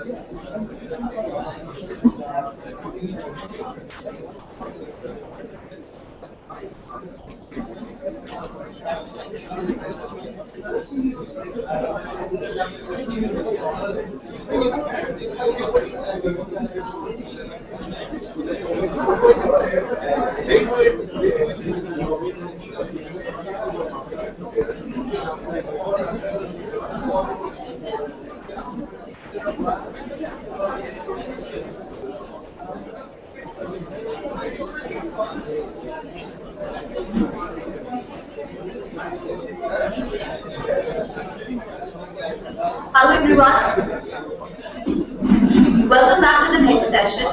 Hello everyone, welcome back to the next session.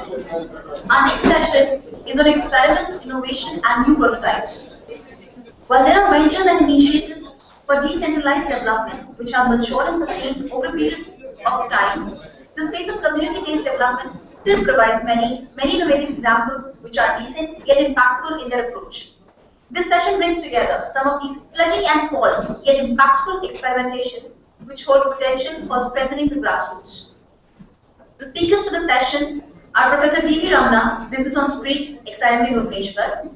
Our next session is on experiments, innovation and new prototypes. While there are ventures and initiatives for decentralized development which have matured and sustained over a period of time, the space of community-based development still provides many innovative examples which are decent yet impactful in their approach. This session brings together some of these fledgling and small yet impactful experimentations which hold potential for strengthening the grassroots. The speakers for the session are Professor DV Ramana, Business on Street, XLRI Bhubaneswar,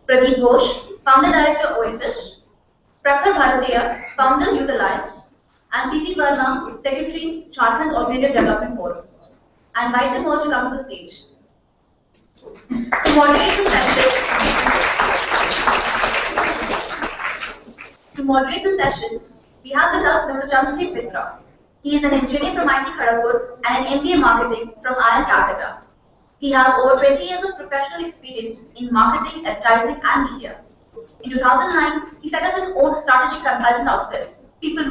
Pradeep Ghosh, Founder Director OSS, Prakhar Bhartiya, Founder Youth Alliance, and P. Verma, Secretary, Jharkhand Alternative Development Forum. I invite them all to come to the stage. To moderate the session, we have with us Mr. Chandra Mitra. He is an engineer from IT Kharagpur and an MBA Marketing from IIM Calcutta. He has over 20 years of professional experience in marketing, advertising, and media. In 2009, he set up his own strategic consulting outfit, People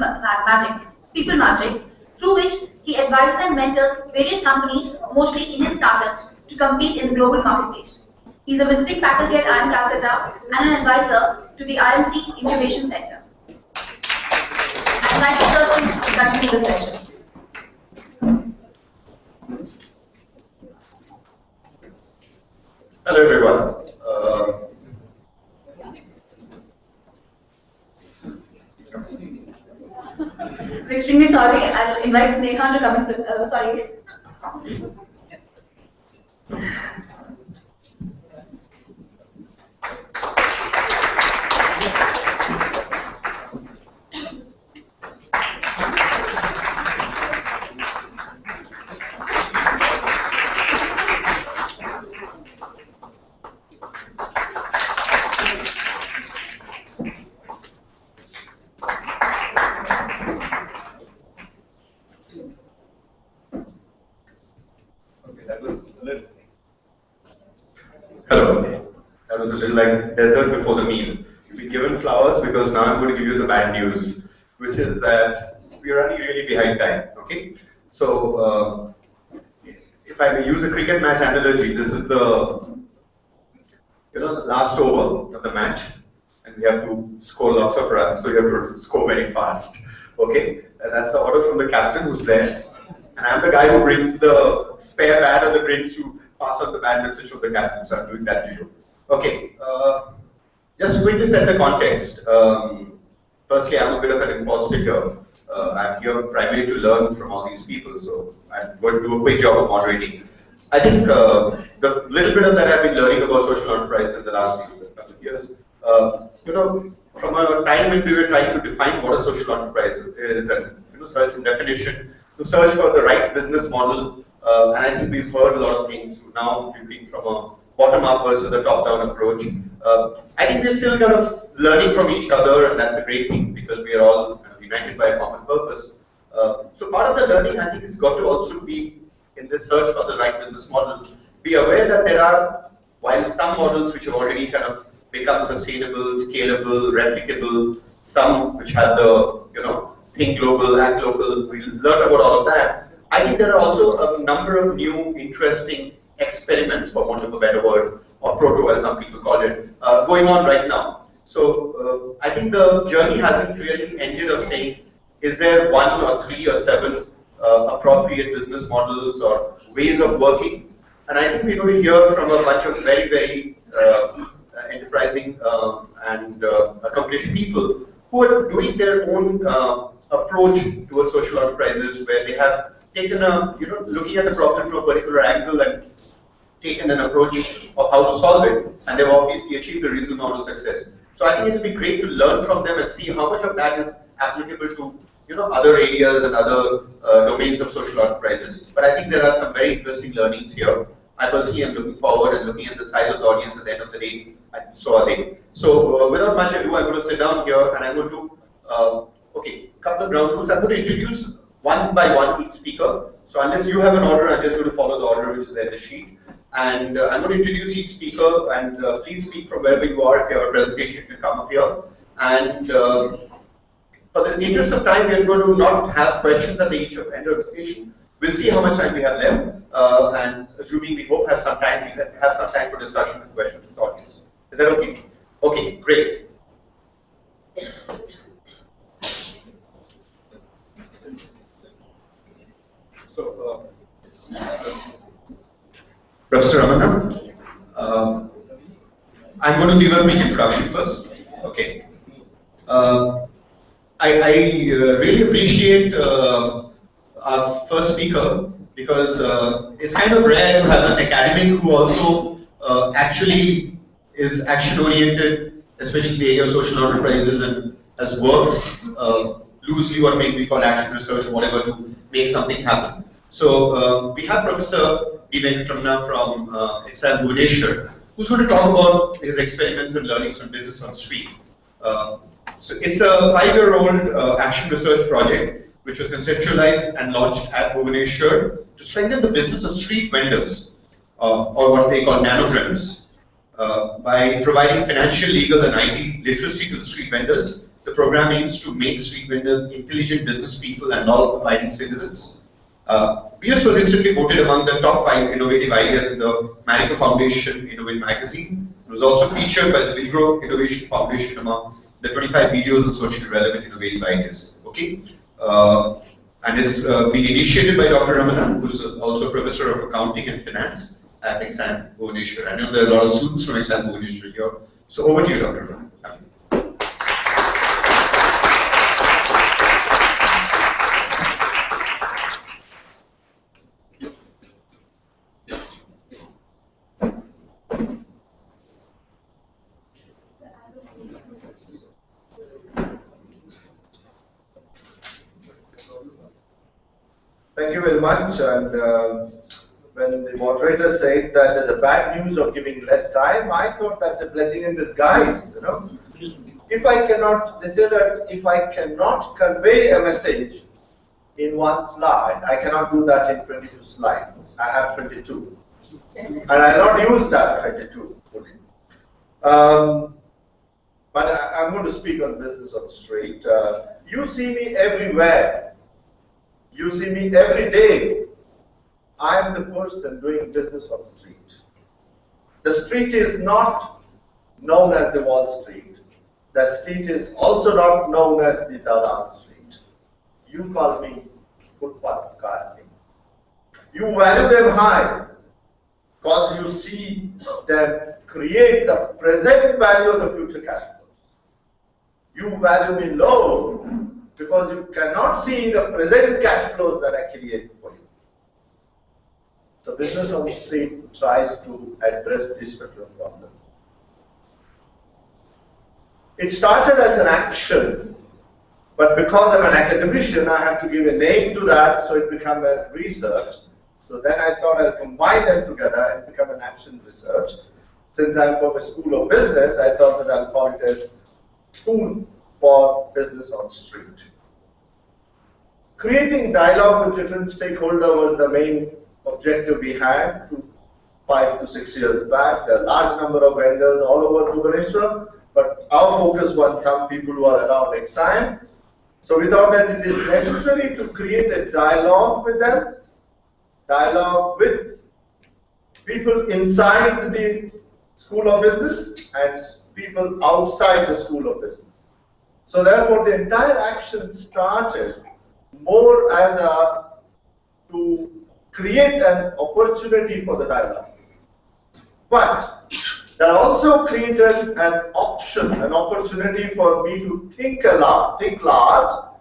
Magic, through which he advises and mentors various companies, mostly Indian startups, to compete in the global marketplace. He is a visiting faculty at IIM Calcutta and an advisor to the IMC Innovation Center. I'd like to continue the session. Hello everyone. I'm extremely sorry. I'll invite Sneha to come in. Sorry. That was a little like dessert before the meal. You've been given flowers because now I'm going to give you the bad news, which is that we're running really behind time. Okay, so if I may use a cricket match analogy, this is the last over of the match, and we have to score lots of runs, so you have to score very fast. Okay, and that's the order from the captain who's there, and I'm the guy who brings the spare bat or the bridge to pass on the bad message from the captain. So I'm doing that to you. Okay, just quickly set the context. Firstly, I'm a bit of an imposter here. I'm here primarily to learn from all these people, so I'm going to do a quick job of moderating. I think the little bit of that I've been learning about social enterprise in the last couple of years, from a time when we were trying to define what a social enterprise is and search for definition, to search for the right business model, and I think we've heard a lot of things. Now we've been from a bottom-up versus a top-down approach. I think we're still kind of learning from each other, and that's a great thing because we are all united by a common purpose. So part of the learning, I think, has got to also be in this search for the right business model. Be aware that there are, while some models which have already kind of become sustainable, scalable, replicable, some which have the, think global, act local, we'll learn about all of that. I think there are also a number of new, interesting experiments, for want of a better word, or proto as some people call it, going on right now. So I think the journey hasn't really ended of saying, is there 1 or 3 or 7 appropriate business models or ways of working? And I think we're going to hear from a bunch of very, very enterprising and accomplished people who are doing their own approach towards social enterprises, where they have taken a, looking at the problem from a particular angle and taken an approach of how to solve it, and they've obviously achieved a reasonable amount of success. So I think it will be great to learn from them and see how much of that is applicable to other areas and other domains of social enterprises. But I think there are some very interesting learnings here. I personally am looking forward and looking at the size of the audience at the end of the day, and so are they. So without much ado, I'm going to sit down here and I'm going to, okay, couple of ground rules. I'm going to introduce one by one each speaker. So unless you have an order, I'm just going to follow the order which is there in the sheet. And I'm going to introduce each speaker, and please speak from wherever you are. If you have a presentation, you can come up here. And for the interest of time, we are going to not have questions at the end of the session. We'll see how much time we have left, and assuming we hope have some time, we have some time for discussion and questions with the audience. Is that okay? Okay, great. So, Professor Ramana, I'm going to give a quick introduction first. Okay. I really appreciate our first speaker because it's kind of rare to have an academic who also actually is action-oriented, especially in the area of social enterprises, and has worked loosely what we call action research or whatever to make something happen. So we have Professor DV Ramana from XLRI, who's going to talk about his experiments and learnings on business on street. So it's a 5-year-old action research project which was conceptualized and launched at Bhubaneswar to strengthen the business of street vendors, or what they call nanograms, by providing financial, legal, and IT literacy to the street vendors. The program aims to make street vendors intelligent business people and law-abiding citizens. BS was instantly voted among the top 5 innovative ideas in the Marico Foundation Innovate magazine. It was also featured by the Wilgrow Innovation Foundation among the 25 videos on socially relevant innovative ideas. Okay, and it's been initiated by Dr. Ramana, who's also Professor of Accounting and Finance at XAM Bhubaneswar. I know there are a lot of students from XAM Bhubaneswar here. So over to you, Dr. Ramana. Thank you very much. And when the moderator said that there's a bad news of giving less time, I thought that's a blessing in disguise. If I cannot, they say that if I cannot convey a message in one slide, I cannot do that in 22 slides. I have 22, and I'll not use that 22. But I'm going to speak on business on the street. You see me everywhere. You see me every day. I am the person doing business on the street. The street is not known as the Wall Street. That street is also not known as the Dadan Street. You call me footpath gardening. You value them high because you see them create the present value of the future cash flows. You value me low because you cannot see the present cash flows that I create for you. So business on the street tries to address this particular problem. It started as an action, but because I'm an academician, I have to give a name to that, so it became a research. So then I thought I'll combine them together and become an action research. Since I'm from a school of business, I thought that I'll call it as School for Business on Street. Creating dialogue with different stakeholders was the main objective we had 5 to 6 years back. There are a large number of vendors all over Bhubaneswar, but our focus was some people who are around XIM. So we thought that it is necessary to create a dialogue with them, dialogue with people inside the School of Business and people outside the School of Business. So therefore the entire action started more as to create an opportunity for the dialogue. But that also created an option, an opportunity for me to think large,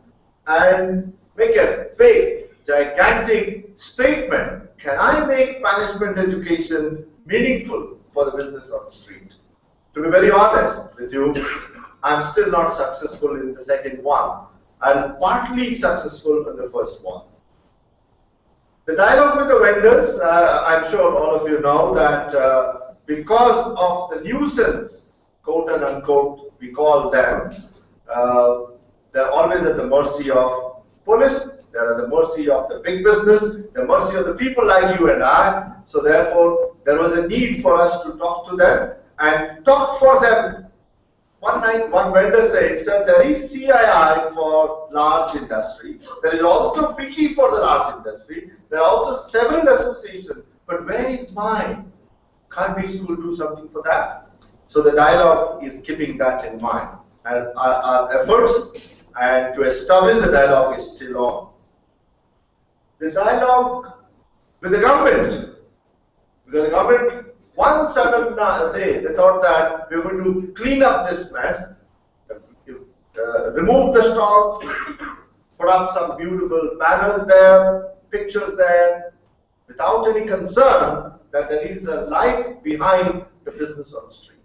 and make a way gigantic statement, can I make management education meaningful for the business on the street? To be very honest with you, I'm still not successful in the second one. I'm partly successful in the first one. The dialogue with the vendors, I'm sure all of you know that because of the nuisance, quote and unquote, we call them, they're always at the mercy of police, they're at the mercy of the big business, the mercy of the people like you and I. So therefore, there was a need for us to talk to them and talk for them. One night, one vendor said, sir, there is CII for large industry. There is also FICCI for the large industry. There are also several associations. But where is mine? Can't we school do something for that? So the dialogue is keeping that in mind. And our efforts and to establish the dialogue is still on. The dialogue with the government. Because the government, one sudden day, they thought that we were going to clean up this mess, remove the stalls, put up some beautiful banners there, pictures there, without any concern that there is a life behind the business on the street.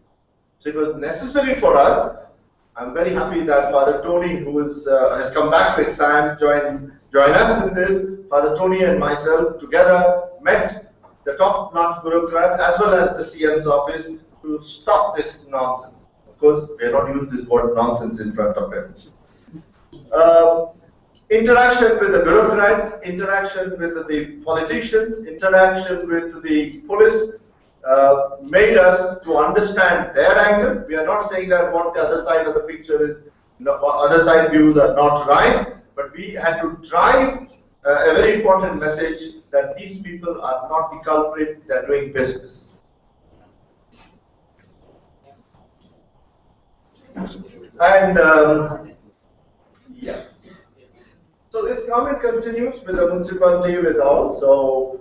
So it was necessary for us. I'm very happy that Father Tony, who has come back to exam, join us in this. Father Tony and myself together met the top-notch bureaucrat as well as the CM's office to stop this nonsense. Of course, we are not used this word nonsense in front of him. Interaction with the bureaucrats, interaction with the politicians, interaction with the police made us to understand their angle. We are not saying that what the other side of the picture is, other side views are not right, but we had to drive a very important message that these people are not the culprit, they are doing business. And yes. So this comment continues with the municipality with all. So,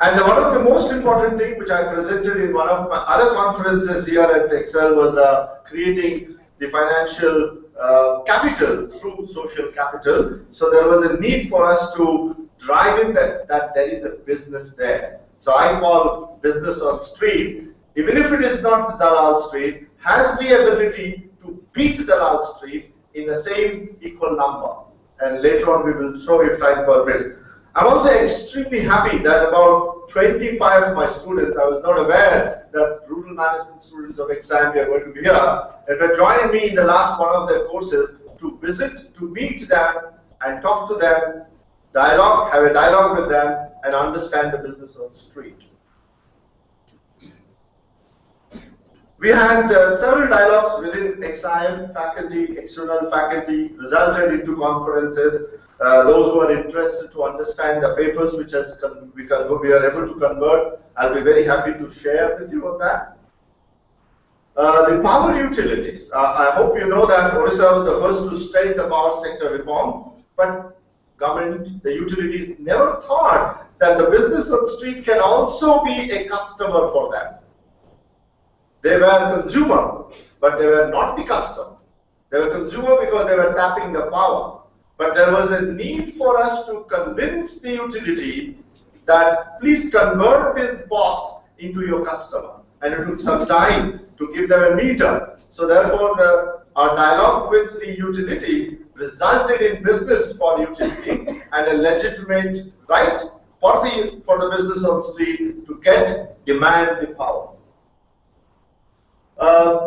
and one of the most important things which I presented in one of my other conferences here at XL was creating the financial capital through social capital. So there was a need for us to drive in that there is a business there. So I call business on street, even if it is not the Dalal street, has the ability to beat the Dalal street in the same equal number. And later on we will show if time permits. I'm also extremely happy that about 25 of my students, I was not aware that rural management students of Xavier are going to be here, that were joining me in the last one of their courses to visit, to meet them and talk to them, dialogue, have a dialogue with them and understand the business on the street. We had several dialogues within XIM faculty, external faculty, resulted into conferences. Those who are interested to understand the papers which we are able to convert, I'll be very happy to share with you on that. The power utilities. I hope you know that Odisha was the first to state the power sector reform, but government, the utilities never thought that the business on the street can also be a customer for them. They were consumer, but they were not the customer. They were consumer because they were tapping the power. But there was a need for us to convince the utility that please convert this boss into your customer. And it took some time to give them a meter. So therefore, our dialogue with the utility resulted in business for utility and a legitimate right for the business on the street to demand the power.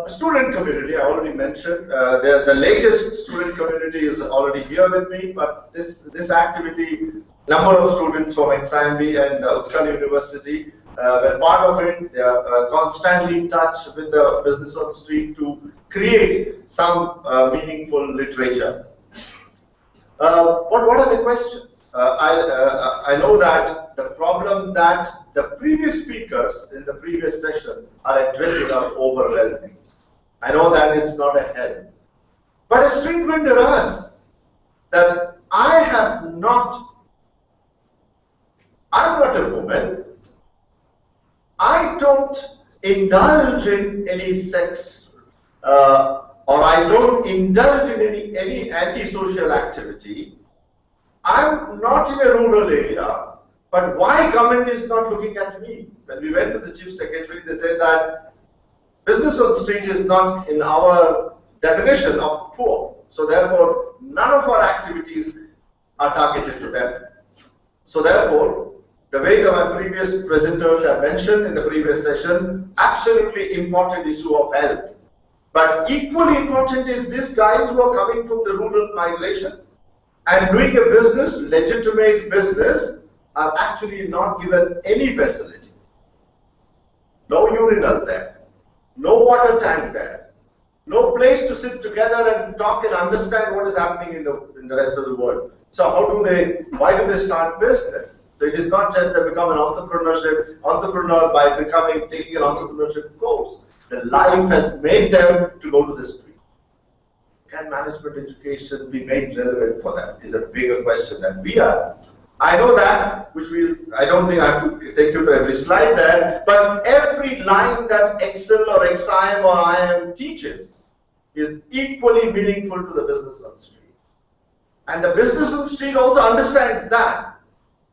Student community, I already mentioned, the latest student community is already here with me, but this activity, number of students from XIMB and Utkal University were part of it. They are constantly in touch with the business on the street to create some meaningful literature. What are the questions? I know that the problem that the previous speakers in the previous session are addressing are overwhelming. I know that it's not a help. But a street vendor asks that I'm not a woman, I don't indulge in any sex, or I don't indulge in any antisocial activity, I'm not in a rural area, but why government is not looking at me? When we went to the chief secretary, they said that business on street is not in our definition of poor. So therefore, none of our activities are targeted to them. So therefore, the way that my previous presenters have mentioned in the previous session, absolutely important issue of health. But equally important is these guys who are coming from the rural migration and doing a business, legitimate business, are actually not given any facility. No urinal there, no water tank there, no place to sit together and talk and understand what is happening in the rest of the world. So why do they start business? So it is not just they become an entrepreneur by taking an entrepreneurship course. The life has made them to go to the street. Can management education be made relevant for them? Is a bigger question than we are. I know that, I don't think I have to take you through every slide there, but every line that Excel or XIM or IM teaches is equally meaningful to the business on the street. And the business on the street also understands that.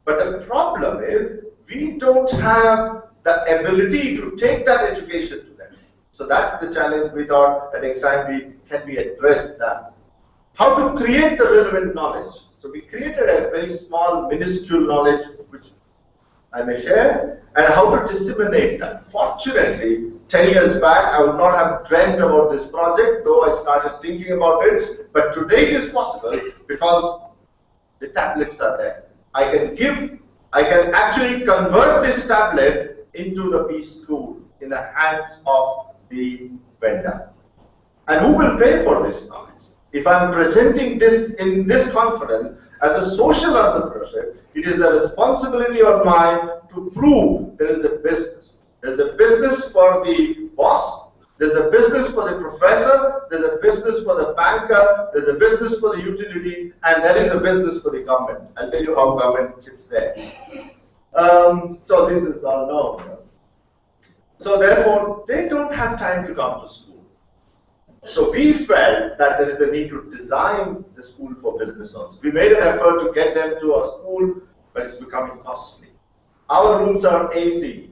But the problem is, we don't have the ability to take that education to them. So that's the challenge we thought at XIM can be addressed that. How to create the relevant knowledge. So we created a very small, minuscule knowledge, which I may share, and how to disseminate that. Fortunately, 10 years back, I would not have dreamt about this project, though I started thinking about it. But today it is possible because the tablets are there. I can actually convert this tablet into the B-School in the hands of the vendor. And who will pay for this knowledge? If I'm presenting this in this conference as a social entrepreneurship, it is the responsibility of mine to prove there is a business. There's a business for the boss, there's a business for the professor, there's a business for the banker, there's a business for the utility, and there is a business for the government. I'll tell you how government chips there. So this is all known. So therefore, they don't have time to come to school. So we felt that there is a need to design the school for business owners. We made an effort to get them to our school, but it's becoming costly. Our rooms are AC.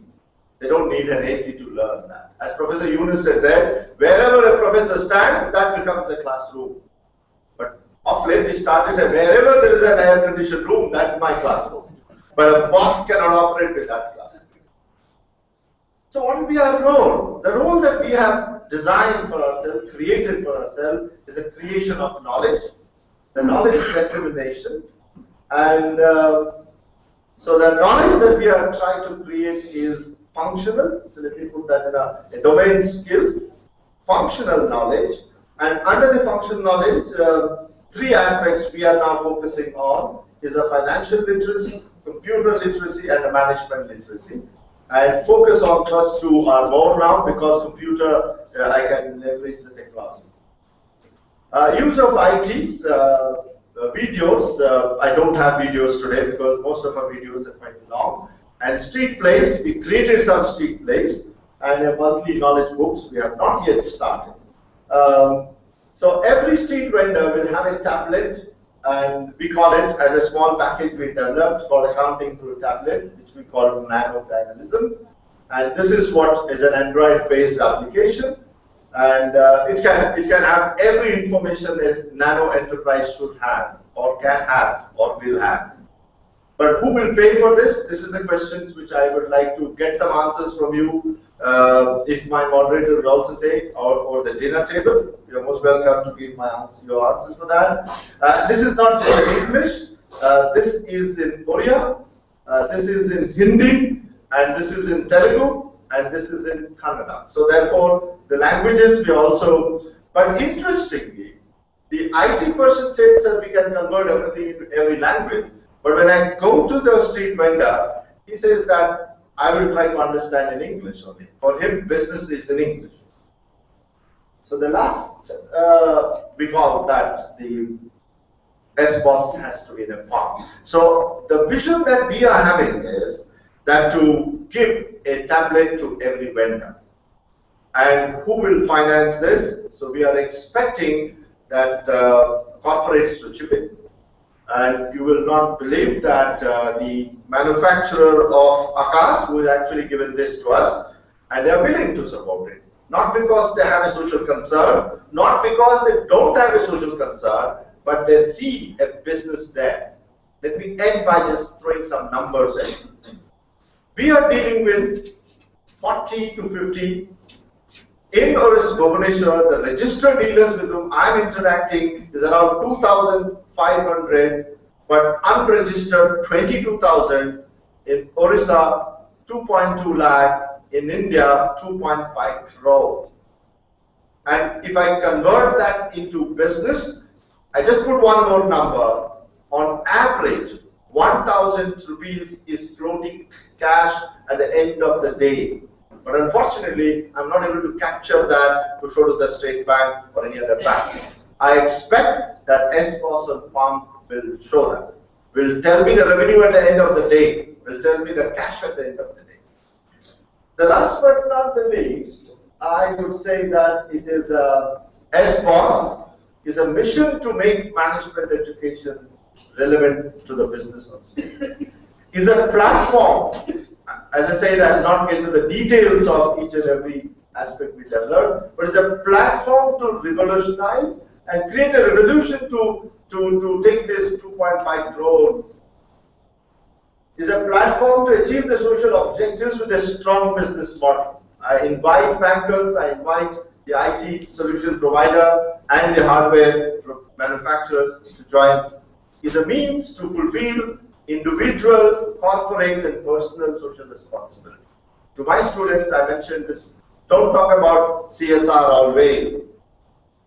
They don't need an AC to learn that. As Professor Yunus said there, wherever a professor stands, that becomes a classroom. But of late we started to say, wherever there is an air-conditioned room, that's my classroom. But a boss cannot operate with that class. So what will be our role? The role that we have designed for ourselves, created for ourselves, is the creation of knowledge, the knowledge dissemination, and so the knowledge that we are trying to create is functional. So let me put that in a domain skill, functional knowledge, and under the functional knowledge, three aspects we are now focusing on is the financial literacy, computer literacy, and the management literacy. And focus on first two are more now because computer I can leverage the technology. Use of ITs, videos. I don't have videos today because most of our videos are quite long. And street plays, we created some street plays and a monthly knowledge books. We have not yet started. So every street vendor will have a tablet, and we call it as a small package we developed called accounting through a tablet, which we call nano dynamism. And this is what is an Android-based application, and it can have every information a nano enterprise should have, or can have, or will have. But who will pay for this? This is the questions which I would like to get some answers from you. If my moderator would also say, or the dinner table, you're most welcome to give your answers for that. This is not just in English. This is in Korea. This is in Hindi, and this is in Telugu, and this is in Kannada. So therefore, the languages we also. But interestingly, the IT person says that we can convert everything into every language. But when I go to the street vendor, he says that I will try to understand in English only. For him, business is in English. So the last, we call that the best boss has to be in a farm. So the vision that we are having is that to give a tablet to every vendor. And who will finance this? So we are expecting that corporates to chip in. And you will not believe that the manufacturer of Akash, who has actually given this to us, and they are willing to support it. Not because they have a social concern, not because they don't have a social concern, but they see a business there. Let me end by just throwing some numbers in. We are dealing with 40 to 50. In Bhubaneswar, the registered dealers with whom I am interacting is around 2,500, but unregistered 22,000. In Orissa, 2.2 lakh. In India, 2.5 crore. And if I convert that into business, I just put one more number. On average, 1,000 rupees is floating cash at the end of the day. But unfortunately, I'm not able to capture that to show to the State Bank or any other bank. I expect that SPOS and Farm will show that. Will tell me the revenue at the end of the day. Will tell me the cash at the end of the day. The last but not the least, I would say that it is SPOS is a mission to make management education relevant to the business also. Is a platform. As I said, I will not get into the details of each and every aspect which I've learned, but it's a platform to revolutionize and create a revolution to take this 2.5 crore. It's a platform to achieve the social objectives with a strong business model. I invite bankers, I invite the IT solution provider and the hardware manufacturers to join. It's a means to fulfill individual, corporate and personal social responsibility. To my students, I mentioned this, don't talk about CSR always.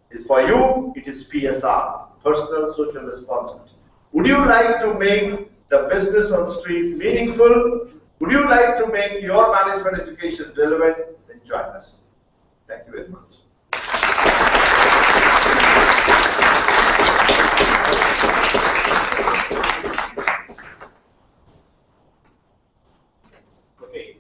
It's for you, it is PSR, personal social responsibility. Would you like to make the business on the street meaningful? Would you like to make your management education relevant? Then join us. Thank you very much. Okay.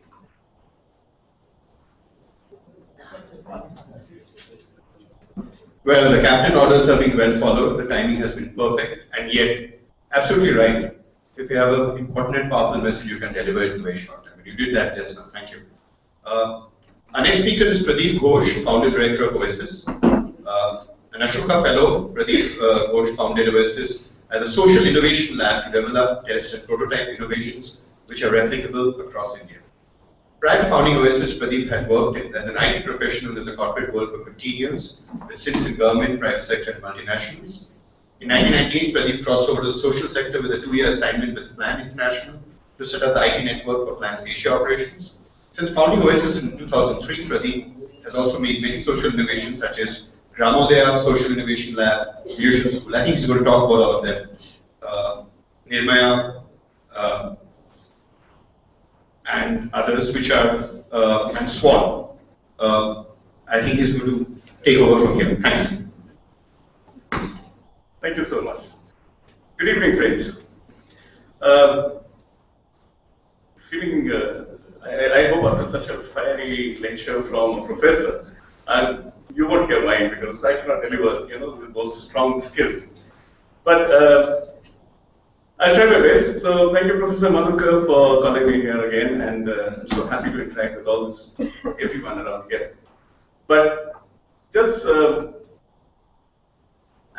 Well, the captain orders are being well followed, the timing has been perfect, and yet, absolutely right. If you have an important and powerful message, you can deliver it in a very short time. And you did that just now. Thank you. Our next speaker is Pradeep Ghosh, founder director of Oasis. An Ashoka Fellow, Pradeep Ghosh founded Oasis as a social innovation lab to develop, test, and prototype innovations which are replicable across India. Prior to founding Oasis, Pradeep had worked as an IT professional in the corporate world for 15 years, with stints in government, private sector, and multinationals. In 1998, Pradeep crossed over to the social sector with a 2-year assignment with Plan International to set up the IT network for Plan's Asia operations. Since founding Oasis in 2003, Pradeep has also made many social innovations such as Gramodaya Social Innovation Lab, Leadership School. I think he's going to talk about all of them. Nirmaya, and others which are, and SWAN. I think he's going to take over from here. Thanks. Thank you so much. Good evening, friends. I hope after such a fiery lecture from a professor, and you won't hear mine because I cannot deliver, with those strong skills. But I'll try my best. So thank you, Professor Madhukar, for calling me here again, and I'm so happy to interact with all this, everyone around here. But just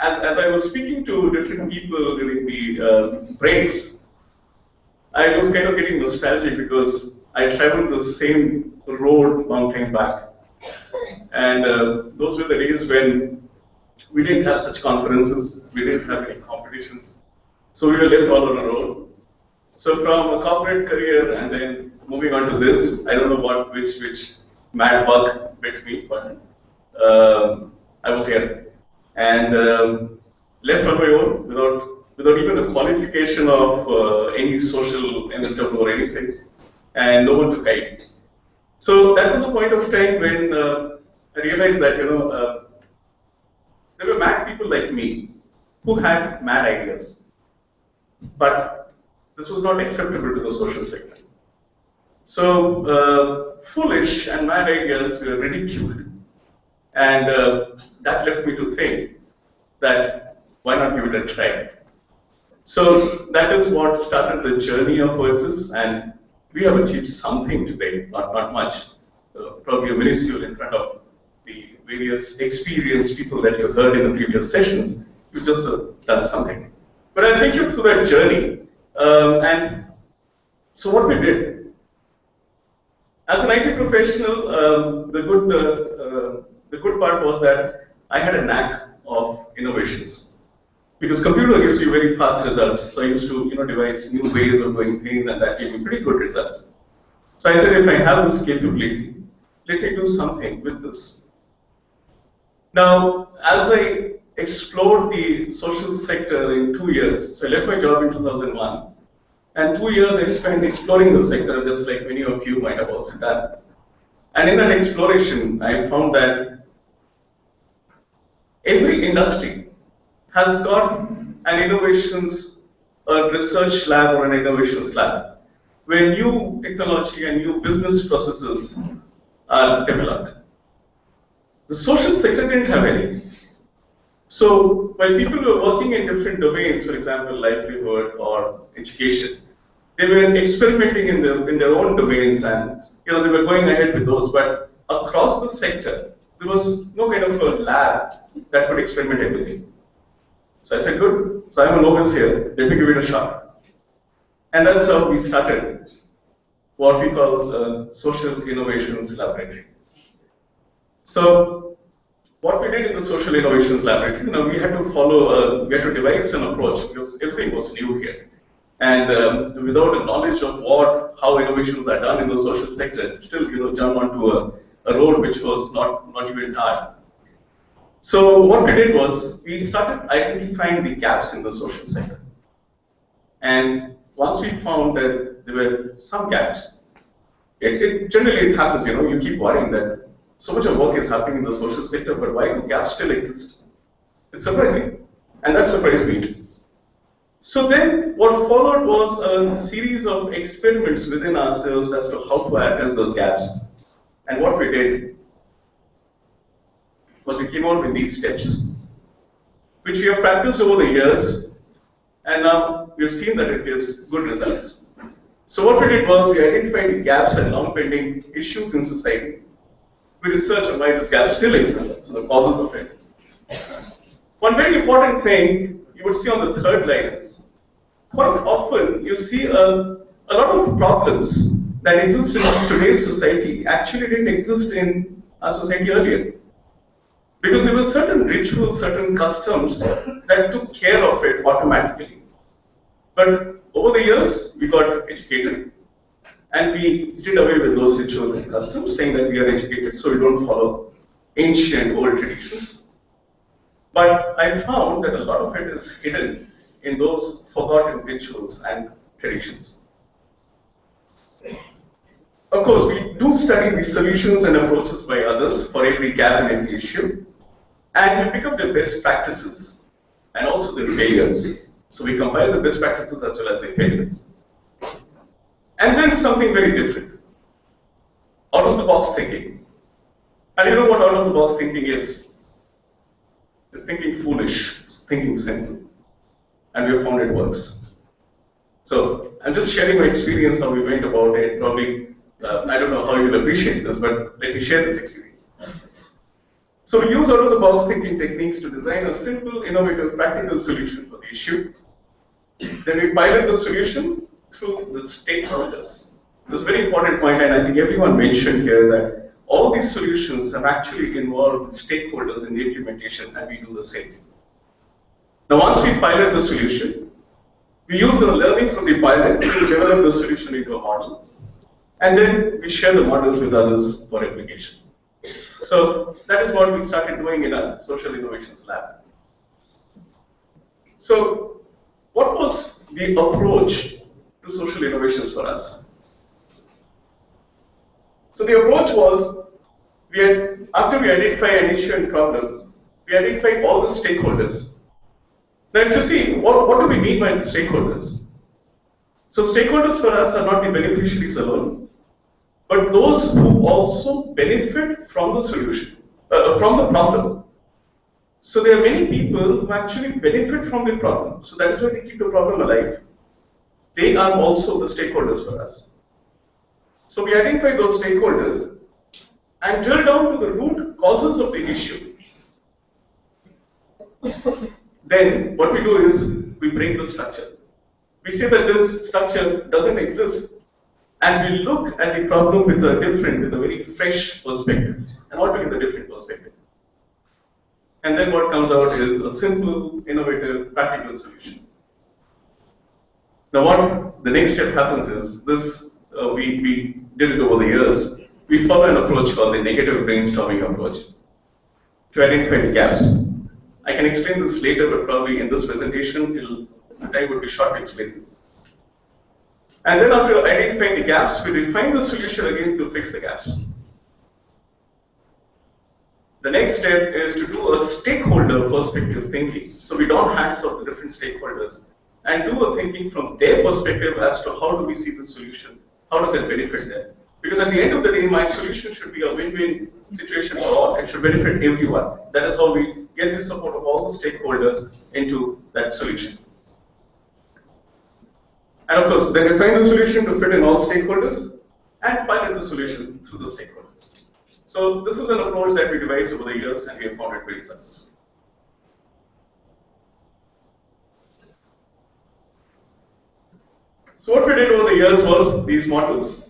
as I was speaking to different people during the breaks, I was kind of getting nostalgic because I traveled the same road long time back. And those were the days when we didn't have such conferences, we didn't have any competitions. So we were left all on our own. So from a corporate career and then moving on to this, I don't know which mad bug bit me, but I was here. And left on my own without even the qualification of any social NSW or anything, and no one to guide me. So that was a point of time when I realized that there were mad people like me who had mad ideas, but this was not acceptable to the social sector. So foolish and mad ideas were ridiculed, and that left me to think that why not give it a try. So that is what started the journey of Oasis, and we have achieved something today, not much, probably a minuscule in front of the various experienced people that you heard in the previous sessions. You've just done something. But I'll take you through that journey. And so what we did, as an IT professional, the good part was that I had a knack of innovations. Because computer gives you very fast results, so I used to devise new ways of doing things, and that gave me pretty good results. So I said, if I have this capability, let me do something with this. Now, as I explored the social sector in 2 years, so I left my job in 2001, and 2 years I spent exploring the sector, just like many of you might have also done. And in that exploration, I found that every industry has got an innovations, a research lab or an innovations lab, where new technology and new business processes are developed. The social sector didn't have any. So while people were working in different domains, for example, livelihood or education, they were experimenting in their own domains, and they were going ahead with those. But across the sector, there was no kind of a lab that could experiment everything. So I said, good, so I'm a novice here, let me give it a shot. And that's how we started what we call the Social Innovations Laboratory. So what we did in the Social Innovations Laboratory, we had to devise an approach because everything was new here. And without a knowledge of how innovations are done in the social sector, still jump onto a road which was not even tarred. So what we did was, we started identifying the gaps in the social sector. And once we found that there were some gaps, generally it happens, you keep worrying that so much of work is happening in the social sector, but why do gaps still exist? It's surprising. And that surprised me too. So then what followed was a series of experiments within ourselves as to how to address those gaps. And what we did was we came out with these steps, which we have practiced over the years, and now we've seen that it gives good results. So what we did was we identified the gaps and long-pending issues in society. We researched on why this gap still exists, so the causes of it. One very important thing you would see on the third line is, quite often you see a lot of problems that exist in today's society actually didn't exist in our society earlier. Because there were certain rituals, certain customs that took care of it automatically. But over the years, we got educated, and we did away with those rituals and customs, saying that we are educated, so we don't follow ancient old traditions. But I found that a lot of it is hidden in those forgotten rituals and traditions. Of course, we do study the solutions and approaches by others for every gap and every issue. And we pick up the best practices and also the failures. So we compile the best practices as well as the failures. And then something very different. Out of the box thinking. And you know what out of the box thinking is? It's thinking foolish, it's thinking simple. And we have found it works. So I'm just sharing my experience how we went about it. Probably, I don't know how you will appreciate this, but let me share this experience. So we use out-of-the-box thinking techniques to design a simple, innovative, practical solution for the issue. Then we pilot the solution through the stakeholders. This is a very important point, and I think everyone mentioned here that all these solutions have actually involved stakeholders in the implementation, and we do the same. Now, once we pilot the solution, we use the learning from the pilot to develop the solution into a model, and then we share the models with others for application. So that is what we started doing in our Social Innovations Lab. So what was the approach to social innovations for us? So the approach was, after we identify an issue and problem, we identify all the stakeholders. Now if you see, what do we mean by the stakeholders? So stakeholders for us are not the beneficiaries alone, but those who also benefit from the solution, from the problem. So there are many people who actually benefit from the problem. So that is why they keep the problem alive. They are also the stakeholders for us. So we identify those stakeholders and drill down to the root causes of the issue. Then what we do is we break the structure. We say that this structure doesn't exist, and we look at the problem with a very fresh perspective, an altogether different perspective. And then what comes out is a simple, innovative, practical solution. Now what the next step happens is this, we did it over the years. We follow an approach called the negative brainstorming approach to identify the gaps. I can explain this later, but probably in this presentation, the time would be short to explain this. And then after identifying the gaps, we refine the solution again to fix the gaps. The next step is to do a stakeholder perspective thinking. So we don't hash out the different stakeholders and do a thinking from their perspective as to how do we see the solution, how does it benefit them. Because at the end of the day, my solution should be a win-win situation for all. It should benefit everyone. That is how we get the support of all the stakeholders into that solution. And of course, then refine the solution to fit in all stakeholders and pilot the solution through the stakeholders. So this is an approach that we devised over the years and we have found it very successful. So what we did over the years was these models.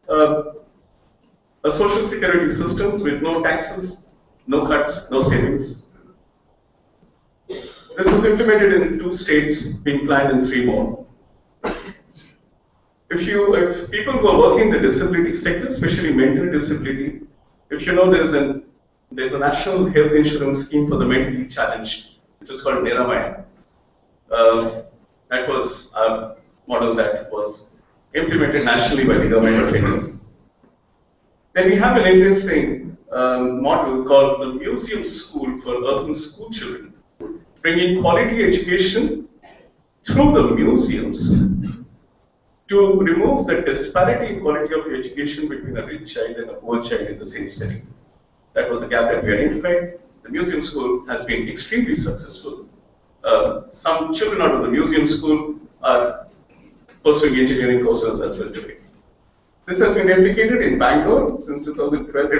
A social security system with no taxes, no cuts, no savings. This was implemented in 2 states, being planned in 3 more. If people who are working in the disability sector, especially mental disability, if you know there's a national health insurance scheme for the mentally challenged, which is called Niramaya. That was a model that was implemented nationally by the government of India. Then we have an interesting model called the Museum School for Urban School Children, bringing quality education through the museums to remove the disparity in quality of education between a rich child and a poor child in the same setting. That was the gap that we identified. The museum school has been extremely successful. Some children out of the museum school are pursuing engineering courses as well today. This has been replicated in Bangalore since 2012.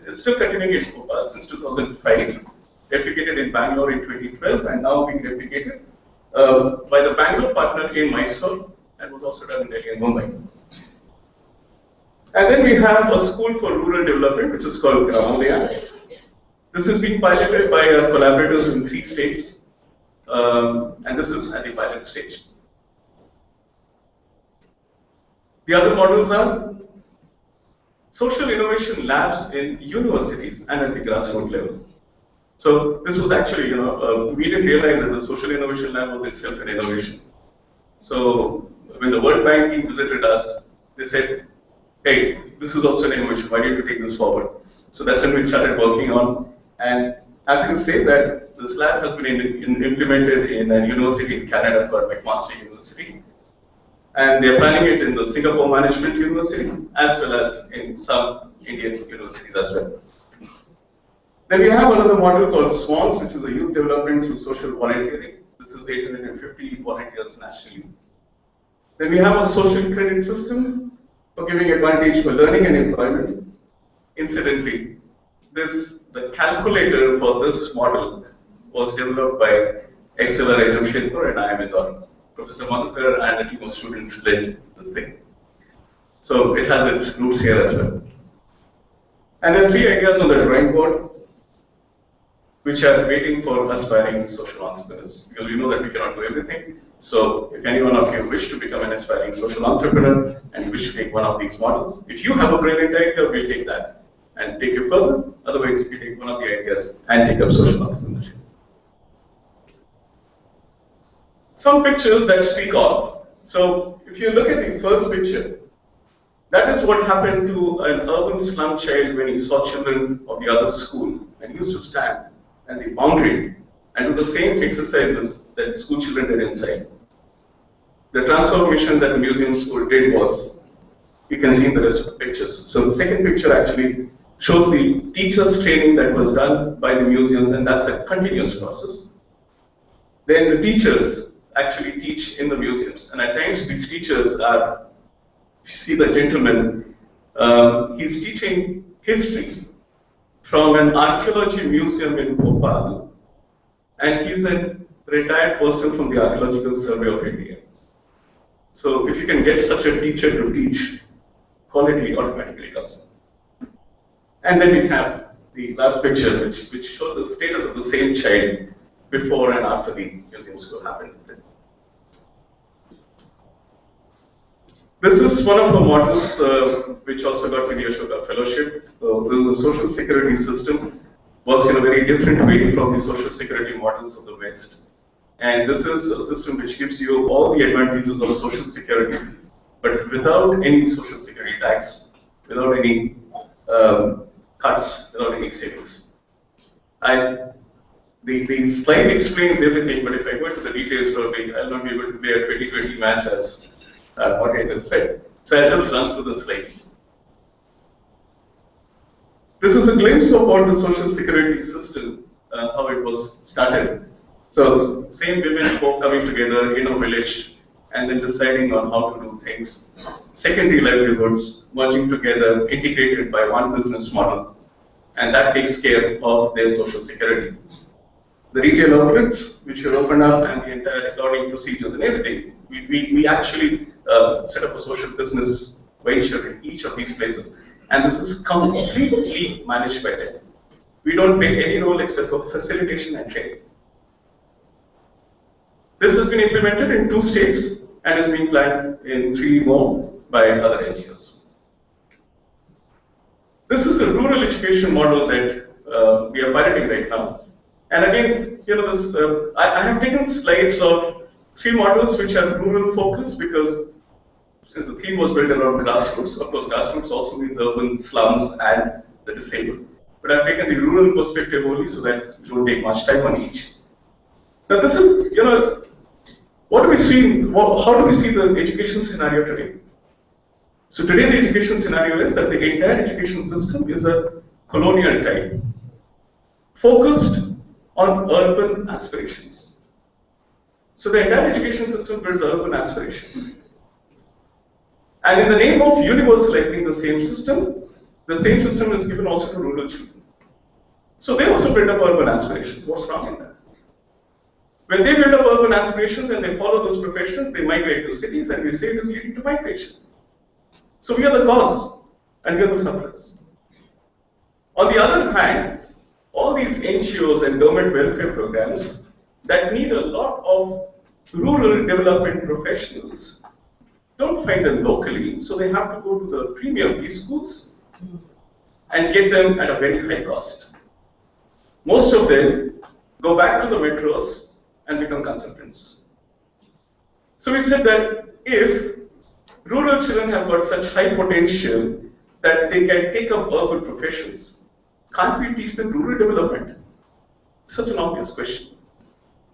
It's still continuing in Bhopal since 2005. Replicated in Bangalore in 2012 and now being replicated by the Bangalore partner in Mysore. And was also done in Delhi and Mumbai. And then we have a school for rural development, which is called Gramodayan. This is being piloted by our collaborators in 3 states, and this is at the pilot stage. The other models are social innovation labs in universities and at the grassroots level. So this was actually, we didn't realize that the social innovation lab was itself an innovation. So when the World Bank team visited us, they said, hey, this is also an innovation, why don't you take this forward? So that's when we started working on, and happy to say that this lab has been implemented in a university in Canada called McMaster University. And they're planning it in the Singapore Management University, as well as in some Indian universities as well. Then we have another model called SWANS, which is a youth development through social volunteering. This is 850 volunteers nationally. Then we have a social credit system for giving advantage for learning and employment. Incidentally, the calculator for this model was developed by XLRI Jamshedpur and I am Indore. Professor Madhukar and a team of students led this thing. So it has its roots here as well. And there are 3 ideas on the drawing board, which are waiting for aspiring social entrepreneurs, because we know that we cannot do everything. So if any one of you wish to become an aspiring social entrepreneur and wish to take one of these models, if you have a brilliant idea, we'll take that and take you further. Otherwise, if you take one of the ideas and take up social entrepreneurship. Some pictures that speak of. So if you look at the first picture, that is what happened to an urban slum child when he saw children of the other school, and he used to stand at the boundary and do the same exercises that the school children did inside. The transformation that the museum school did was, you can see in the rest of the pictures. So the second picture actually shows the teachers' training that was done by the museums, and that's a continuous process. Then the teachers actually teach in the museums, and at times these teachers are, if you see the gentleman, he's teaching history from an archaeology museum in Bhopal, and he's a retired person from the Archaeological Survey of India. So if you can get such a teacher to teach, quality automatically comes in. And then we have the last picture, which shows the status of the same child before and after the museum school happened. This is one of the models which also got me the Ashoka Fellowship. So this is a social security system, works in a very different way from the social security models of the West. And this is a system which gives you all the advantages of social security, but without any social security tax, without any cuts, without any savings. The slide explains everything, but if I go into the details, probably I'll not be able to play a 2020 match as what I just said. So I'll just run through the slides. This is a glimpse of what the social security system, how it was started. So same women folk coming together in a village and then deciding on how to do things. Secondary livelihoods merging together, integrated by one business model, and that takes care of their social security. The retail outlets, which are opened up, and the entire accounting procedures and everything, we actually set up a social business venture in each of these places. And this is completely managed by them. We don't play any role except for facilitation and training. This has been implemented in 2 states and is being planned in 3 more by other NGOs. This is a rural education model that we are piloting right now. And again, you know, this I have taken slides of 3 models which are rural focused, because since the theme was built around grassroots, of course grassroots also means urban, slums and the disabled. But I've taken the rural perspective only so that it won't take much time on each. Now this is, you know, what do we see, how do we see the education scenario today? So today the education scenario is that the entire education system is a colonial type, focused on urban aspirations. So the entire education system builds urban aspirations. And in the name of universalizing the same system is given also to rural children. So they also build up urban aspirations. What's wrong in that? When they build up urban aspirations and they follow those professions, they migrate to cities, and we say it is leading to migration. So we are the cause and we are the sufferers. On the other hand, all these NGOs and government welfare programs that need a lot of rural development professionals don't find them locally, so they have to go to the premier preschools and get them at a very high cost. Most of them go back to the metros and become consultants. So we said that if rural children have got such high potential that they can take up urban professions, can't we teach them rural development? Such an obvious question.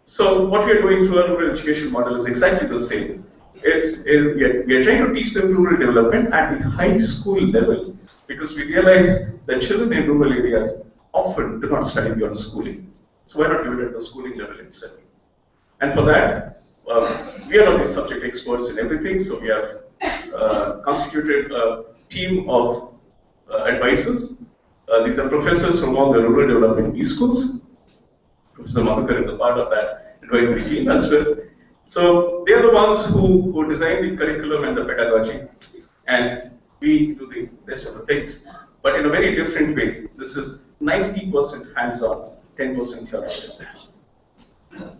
So what we are doing through our rural education model is exactly the same. We are trying to teach them rural development at the high school level, because we realize that children in rural areas often do not study beyond schooling. So why not do it at the schooling level itself? And for that, we are not the subject experts in everything, so we have constituted a team of advisors. These are professors from all the rural development schools. Professor Madhukar is a part of that advisory team as well. So they are the ones who design the curriculum and the pedagogy, and we do the rest of the things, but in a very different way. This is 90% hands-on, 10% theoretical.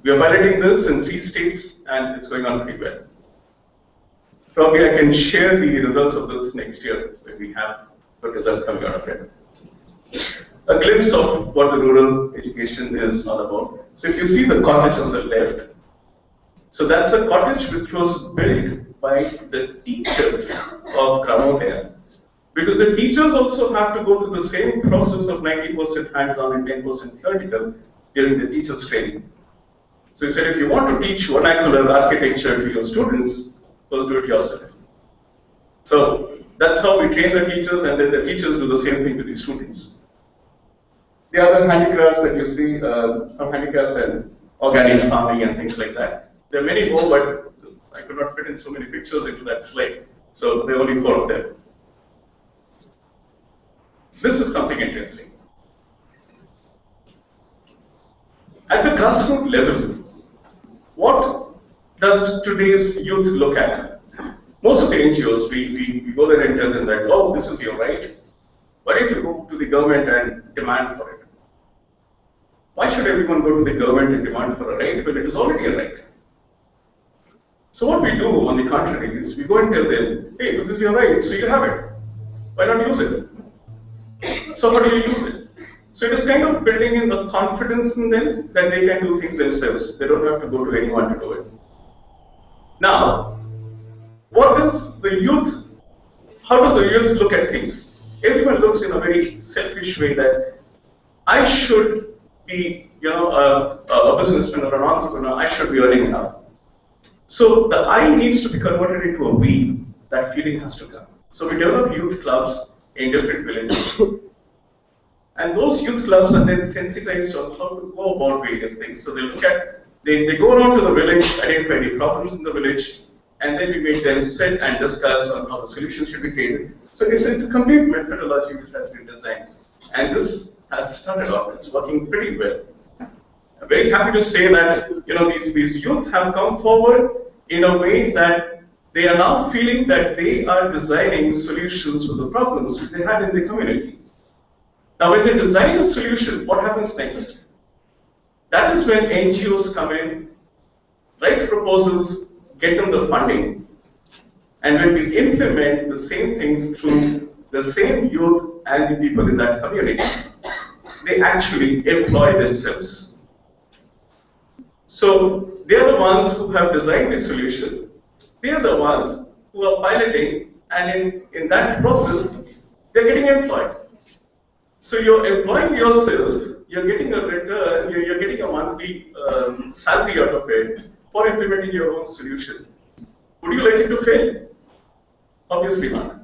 We are piloting this in 3 states, and it's going on pretty well. Probably I can share the results of this next year when we have good results coming out of it. A glimpse of what the rural education is all about. So if you see the cottage on the left, so that's a cottage which was built by the teachers of Gramodaya. Because the teachers also have to go through the same process of 90% hands-on and 10% theoretical during the teachers' training. So he said, if you want to teach vernacular architecture to your students, first do it yourself. So That's how we train the teachers, and then the teachers do the same thing to the students. The other handicrafts that you see, some handicrafts and organic farming and things like that. There are many more, but I could not fit in so many pictures into that slide. So there are only 4 of them. This is something interesting. At the grassroots level, what does today's youth look at? Most of the NGOs, we go there and tell them that, oh, this is your right. Why don't you go to the government and demand for it? Why should everyone go to the government and demand for a right when it is already a right? So what we do, on the contrary, is we go and tell them, hey, this is your right, so you have it. Why not use it? So how do you use it? So it is kind of building in the confidence in them that they can do things themselves. They don't have to go to anyone to do it. Now, what is the youth? How does the youth look at things? Everyone looks in a very selfish way that I should be, a businessman or an entrepreneur. I should be earning enough. So the I needs to be converted into a we. That feeling has to come. So we develop youth clubs in different villages. And those youth clubs are then sensitized on how to go about various things. So they go around to the village, identify the problems in the village, and then we make them sit and discuss on how the solution should be created. So it's a complete methodology which has been designed. And this has started off. It's working pretty well. I'm very happy to say that these youth have come forward in a way that they are now feeling that they are designing solutions for the problems which they had in the community. Now, when they design a solution, what happens next? That is when NGOs come in, write proposals, get them the funding, and when we implement the same things through the same youth and the people in that community, they actually employ themselves. So they are the ones who have designed the solution. They are the ones who are piloting, and in that process, they're getting employed. So you're employing yourself, you're getting a return, you're getting a monthly salary out of it for implementing your own solution. Would you like it to fail? Obviously not.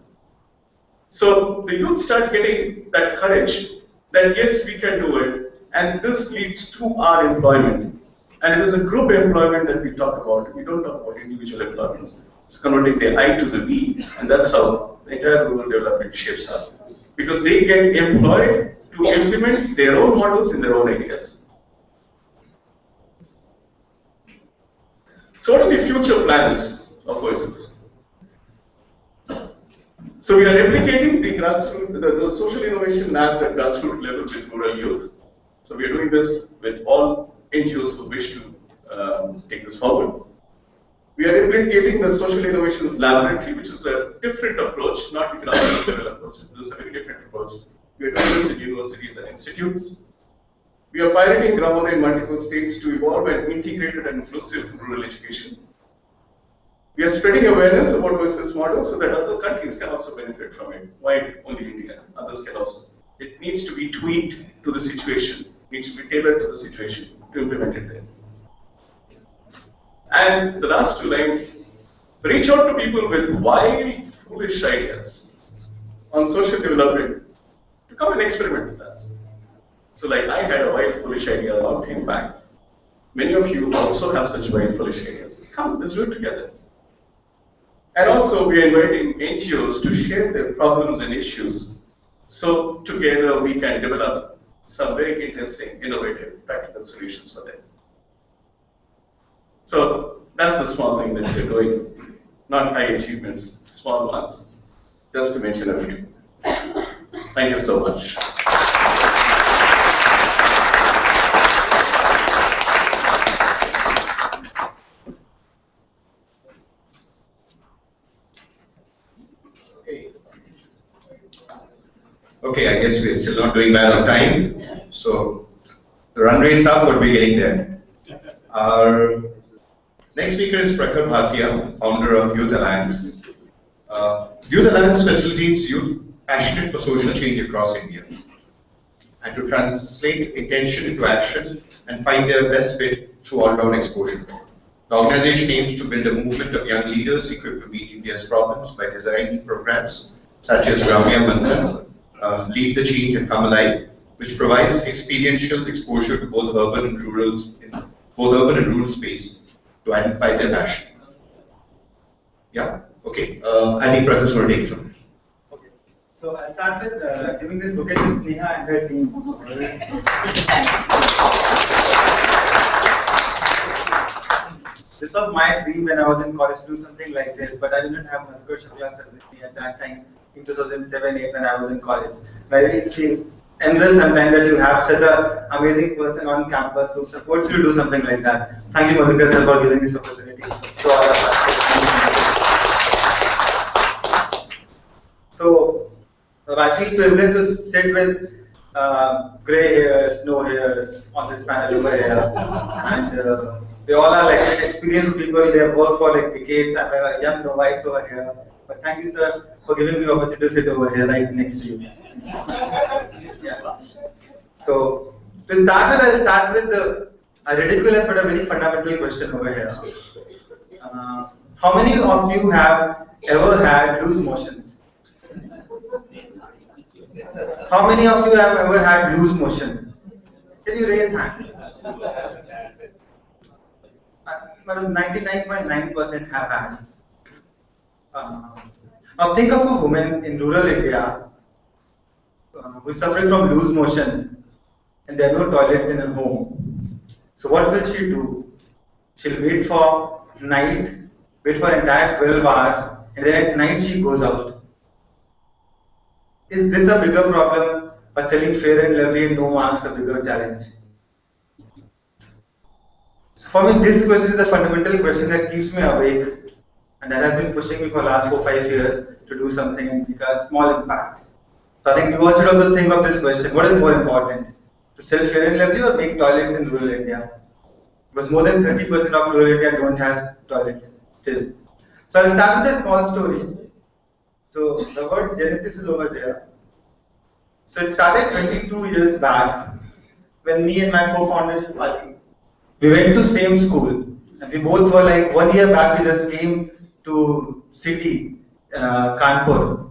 So the youth start getting that courage that yes, we can do it, and this leads to our employment. And it is a group employment that we talk about. We don't talk about individual employments. It's converting the I to the we, and that's how the entire rural development shapes up. Because they get employed to implement their own models in their own areas. So what are the future plans of Oasis? So we are replicating the social innovation labs at grassroots level with rural youth. So we are doing this with all NGOs who wish to take this forward. We are replicating the social innovations laboratory, which is a different approach, not the grassroots level approach. This is a very different approach. We are doing this in universities and institutes. We are piloting Ramana in multiple states to evolve an integrated and inclusive rural education. We are spreading awareness about Oasis model so that other countries can also benefit from it. Why only India? Others can also. It needs to be tweaked to the situation. It needs to be tailored to the situation to implement it there. And the last 2 lines, reach out to people with wild, foolish ideas on social development to come and experiment with us. So like I had a wild, foolish idea a long time back. Many of you also have such wild, foolish ideas. Come, let's do it together. And also we are inviting NGOs to share their problems and issues. So together we can develop some very interesting, innovative, practical solutions for them. So that's the small thing that we're doing. Not high achievements, small ones. Just to mention a few. Thank you so much. Okay, I guess we're still not doing bad on time. So the run rate's up, but we're getting there. Our next speaker is Prakhar Bhartiya, founder of Youth Alliance. Youth Alliance facilitates youth passionate for social change across India and to translate intention into action and find their best fit through all-round exposure. The organization aims to build a movement of young leaders equipped to meet India's problems by designing programs such as Ramya Lead the Change and Come Alive, which provides experiential exposure to both urban and rural space to identify their passion. Yeah, okay. I think Prakhar will take it from here. Okay. So I'll start with giving this bouquet to Sneha and her team. This was my dream when I was in college to do something like this, but I didn't have Madhukar Shukla sir with me at that time in 2007-8 when I was in college. I really feel envious sometimes that you have such an amazing person on campus who supports you to do something like that. Thank you, Madhukar sir, for giving this opportunity to all of us. So, I feel privileged to sit with grey hairs, no hairs on this panel over here, and they all are like experienced people. They have worked for like decades. I'm a young novice over here. But thank you, sir, for giving me the opportunity to sit over here right next to you. Yeah. So, to start with, I'll start with a ridiculous but a very fundamental question over here. How many of you have ever had loose motions? How many of you have ever had loose motion? Can you raise hand? 99.9% have had. Now think of a woman in rural India who is suffering from loose motion and there are no toilets in her home. So what will she do? She'll wait for night, wait for entire 12 hours, and then at night she goes out. Is this a bigger problem or selling fair and lovely and no marks a bigger challenge? So for me, this question is a fundamental question that keeps me awake and that has been pushing me for the last 4-5 years to do something and make a small impact. So I think you all should also think of this question: what is more important, to sell fair and lovely or make toilets in rural India? Because more than 30% of rural India don't have toilet still. So I'll start with a small story. So the word Genesis is over there. So it started 22 years back when me and my co-founder Shivali, we went to same school and we both were like 1 year back. We just came to city, Kanpur,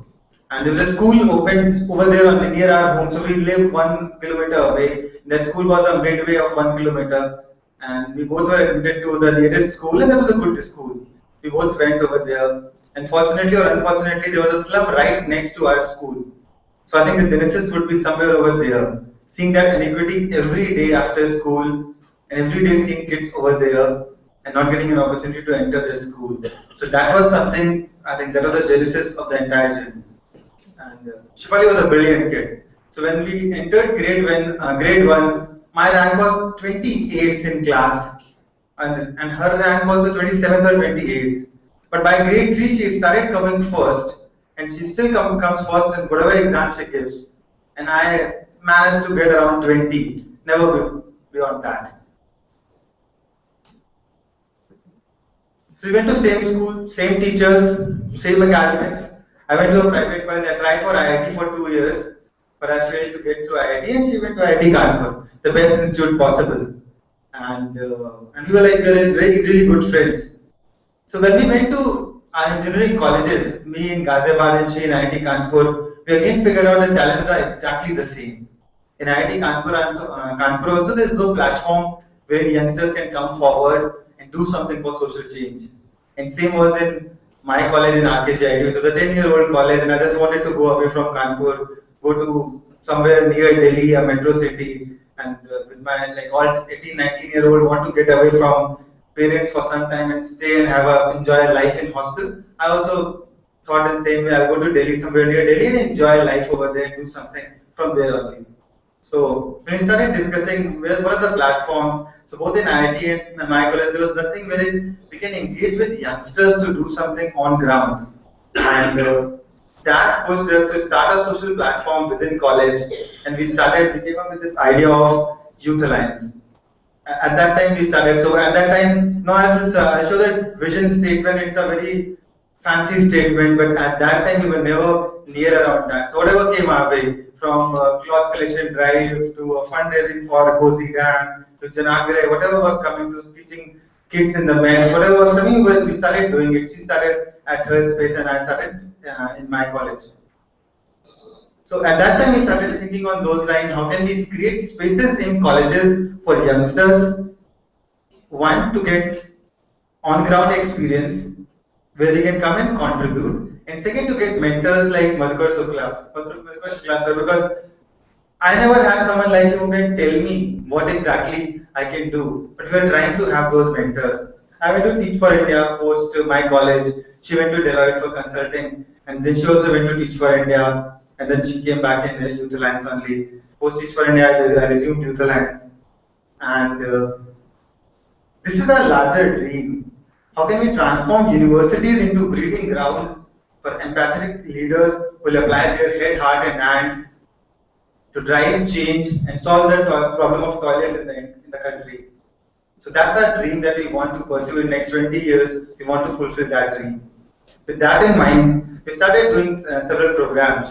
and there was a school opened over there near our home. So we lived 1 kilometer away. The school was a midway of 1 kilometer, and we both were admitted to the nearest school, and that was a good school. We both went over there. And fortunately or unfortunately, there was a slum right next to our school. So I think the genesis would be somewhere over there. Seeing that inequity every day after school, and every day seeing kids over there and not getting an opportunity to enter their school. So that was something, I think that was the genesis of the entire journey. And Shifali was a brilliant kid. So when we entered grade 1, my rank was 28th in class, and her rank was the 27th or 28th. But by grade 3, she started coming first, and she still comes first in whatever exam she gives. And I managed to get around 20, never beyond that. So we went to same school, same teachers, same academics. I went to a private college. I tried for IIT for 2 years, but I failed to get through IIT, and she went to IIT Kanpur, the best institute possible. And we were like really, really good friends. So when we went to our engineering colleges, me in Ghaziabad and she in IIT Kanpur, we again figured out the challenges are exactly the same. In IIT Kanpur also there is no platform where youngsters can come forward and do something for social change. And same was in my college in RKGIT, which was a 10-year-old college, and I just wanted to go away from Kanpur, go to somewhere near Delhi, a metro city, and with my like all 18, 19-year-old want to get away from parents for some time and stay and enjoy life in hostel. I also thought the same way. I'll go to Delhi, somewhere near Delhi, and enjoy life over there and do something from there only. So when we started discussing what are the platforms, so both in IIT and my college, there was nothing where we can engage with youngsters to do something on ground. And that pushed us to start a social platform within college, and we came up with this idea of Youth Alliance. At that time we started, so at that time, now I'll show that vision statement. It's a very fancy statement, but at that time we were never near around that. So whatever came our way, from cloth collection drive to fundraising for Kosi Dam to Janagre, whatever was coming, to teaching kids in the mess, whatever was coming, we started doing it. She started at her space and I started in my college. So at that time we started thinking on those lines, how can we create spaces in colleges for youngsters, one, to get on-ground experience where they can come and contribute, and second, to get mentors like Madhukar Shukla sir, because I never had someone like you who can tell me what exactly I can do, but we are trying to have those mentors. I went to Teach for India post my college. She went to Deloitte for consulting, and then she also went to Teach for India, and then she came back in the Youth Alliance only. Post Teach for India, I resumed Youth Alliance, and this is a larger dream. How can we transform universities into breeding ground for empathetic leaders who will apply their head, heart, and hand to drive change and solve the problem of toilets in the country? So that's our dream that we want to pursue in the next 20 years. We want to fulfill that dream. With that in mind, we started doing several programs.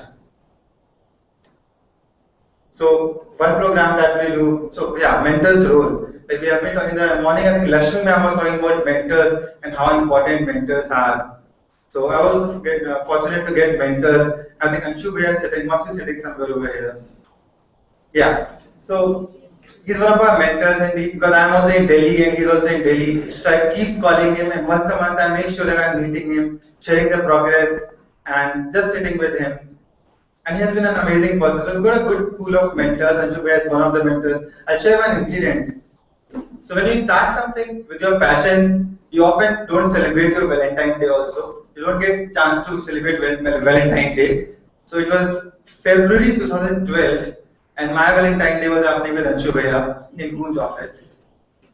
So one program that we do, so yeah, mentors role. Like we have been talking in the morning, I think Lakshmi ma'am was talking about mentors and how important mentors are. So I was fortunate to get mentors. I think Anshu Bhaiya sitting, must be sitting somewhere over here. Yeah. So he's one of our mentors, and because I'm also in Delhi and he's also in Delhi, so I keep calling him, and once a month I make sure that I'm meeting him, sharing the progress, and just sitting with him. And he has been an amazing person. So we've got a good pool of mentors. Anshu Bhaiya is one of the mentors. I'll share one incident. So when you start something with your passion, you often don't celebrate your Valentine's Day also. You don't get chance to celebrate Valentine's Day. So it was February 2012, and my Valentine's Day was happening with Anshu Bhaiya in Goon's office.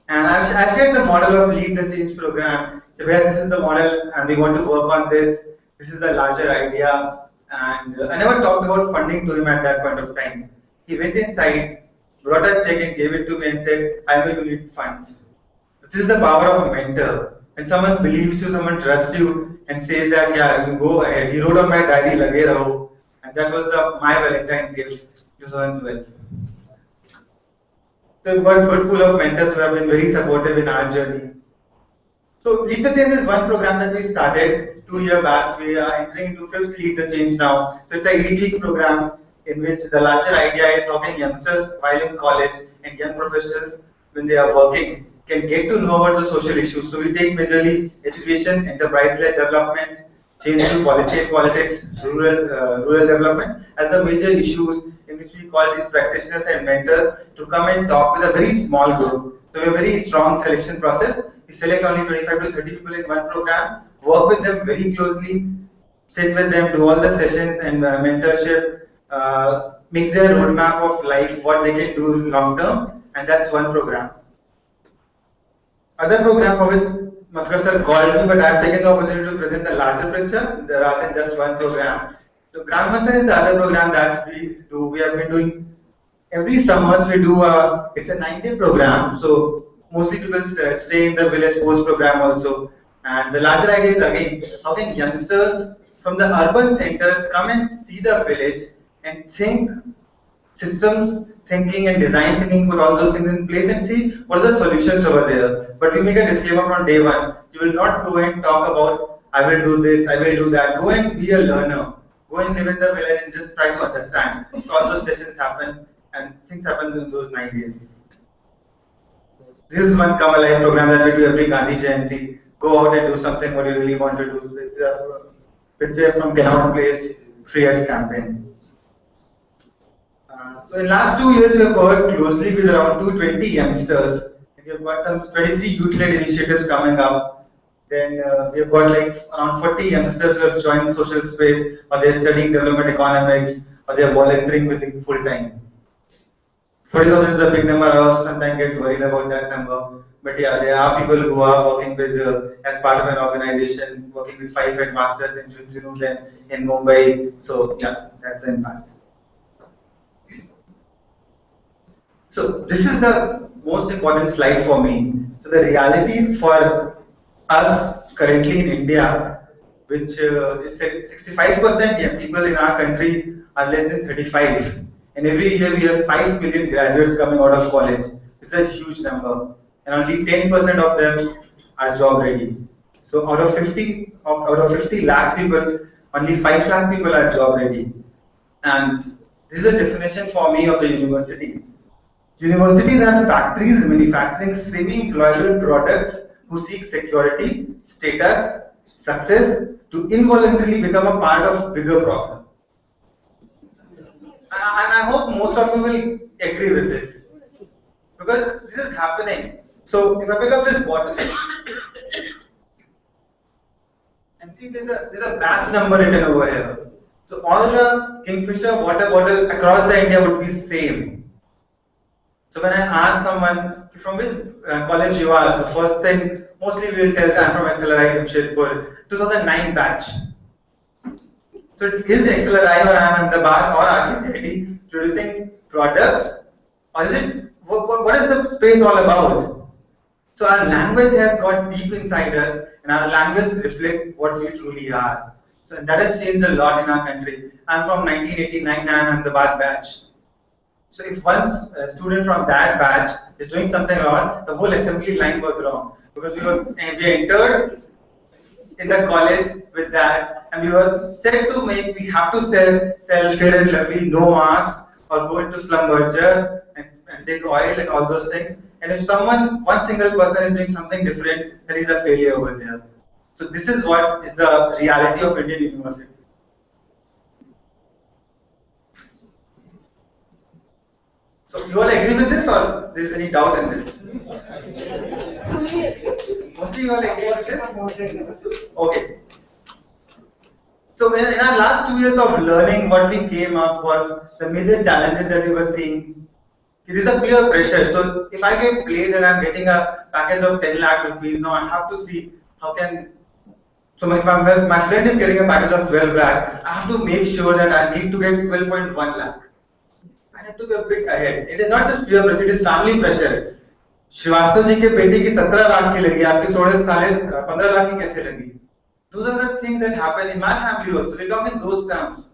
And I've shared the model of Lead the Change program, where this is the model and we want to work on this. This is the larger idea. And I never talked about funding to him at that point of time. He went inside, brought a check and gave it to me and said, I know you need funds. This is the power of a mentor. When someone believes you, someone trusts you and says that, yeah, you go ahead. He wrote on my diary, Lage Raho. And that was my Valentine gift, 2012. So we've got a good pool of mentors who have been very supportive in our journey. So Lead the Change is one program that we started 2 years back. We are entering into 5th Lead the Change now. So it's a 8-week program in which the larger idea is how can youngsters while in college and young professionals when they are working can get to know about the social issues. So we take majorly education, enterprise-led development, change to policy and politics, rural development as the major issues in which we call these practitioners and mentors to come and talk with a very small group. So we have a very strong selection process. We select only 25 to 30 people in one program, work with them very closely, sit with them, do all the sessions and mentorship, make their roadmap of life, what they can do long term, and that's one program. Other program for which Madhukar sir called me, but I have taken the opportunity to present the larger picture rather than just one program. So Gram Manthan is the other program that we do. We have been doing every summers. We do it's a 9-day program. So mostly people stay in the village post program also. And the larger idea is again, how can youngsters from the urban centers come and see the village and think systems thinking and design thinking, put all those things in place and see what are the solutions over there. But we make a disclaimer from day one. You will not go and talk about, I will do this, I will do that. Go and be a learner. Go and live in the village and just try to understand. So all those sessions happen and things happen in those 9 days. This is one Come Alive program that we do every Gandhi Jayanti. Go out and do something what you really want to do. It's a picture from Cannot Place Free Health campaign. So in last 2 years we have worked closely with around 220 youngsters. We have got some 23 youth-led initiatives coming up. Then we have got like around 40 youngsters who have joined social space, or they are studying development economics, or they are volunteering with it full time. 40,000 is a big number. I also sometimes get worried about that number. But yeah, there are people who are working with, as part of an organization, working with 5 headmasters in Junjunu and in Mumbai. So yeah, that's the impact. So this is the most important slide for me. So the realities for us currently in India, which is 65% young people in our country are less than 35. And every year we have 5 million graduates coming out of college. It's a huge number. And only 10% of them are job ready. So out of 50 lakh people, only 5 lakh people are job ready. And this is a definition for me of the university. Universities are factories manufacturing semi-employable products who seek security, status, success to involuntarily become a part of bigger problem. And I hope most of you will agree with this, because this is happening. So if I pick up this bottle and see there's a batch number written over here. So all the Kingfisher water bottles across the India would be same. So when I ask someone from which college you are, the first thing mostly we will tell them I'm from XLRI Jamshedpur, 2009 batch. So is XLRI or I am Ahmedabad or RTCIT producing products, or is it what is the space all about? So our language has got deep inside us, and our language reflects what we truly are. So that has changed a lot in our country. I'm from 1989, I'm Ahmedabad batch. So if one student from that batch is doing something wrong, the whole assembly line was wrong, because we entered in the college with that, and we were said to we have to sell fair and lovely, no marks, or go into slum culture and take oil and all those things. And if one single person is doing something different, then he's a failure over there. So this is what is the reality of Indian university. So you all agree with this, or there is any doubt in this? Mostly you all agree with this? Okay. So in our last 2 years of learning, what we came up was the major challenges that we were seeing. It is a peer pressure. So if I get placed and I'm getting a package of 10 lakh rupees, now I have to see how can. So if my friend is getting a package of 12 lakh, I have to make sure that I need to get 12.1 lakh. I need to be a bit ahead. It is not just peer pressure, it is family pressure. Srivastava ji के बेटे की 17 लाख की लगी, आपके 15 लाख की कैसे लगी? Those are the things that happen in my family also. We talk in those terms.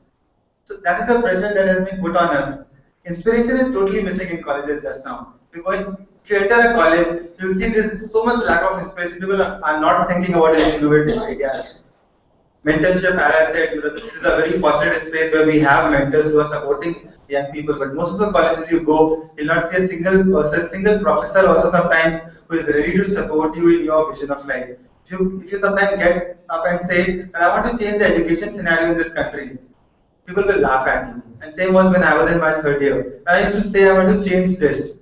So that is the pressure that has been put on us. Inspiration is totally missing in colleges just now. Because if you enter a college, you will see there's so much lack of inspiration. People are not thinking about innovative ideas. Mentorship, as I said, this is a very fortunate space where we have mentors who are supporting young people. But most of the colleges you go, you'll not see a single person, single professor also sometimes who is ready to support you in your vision of life. If you sometimes get up and say that I want to change the education scenario in this country, people will laugh at you. And same was when I was in my 3rd year. I used to say I want to change this.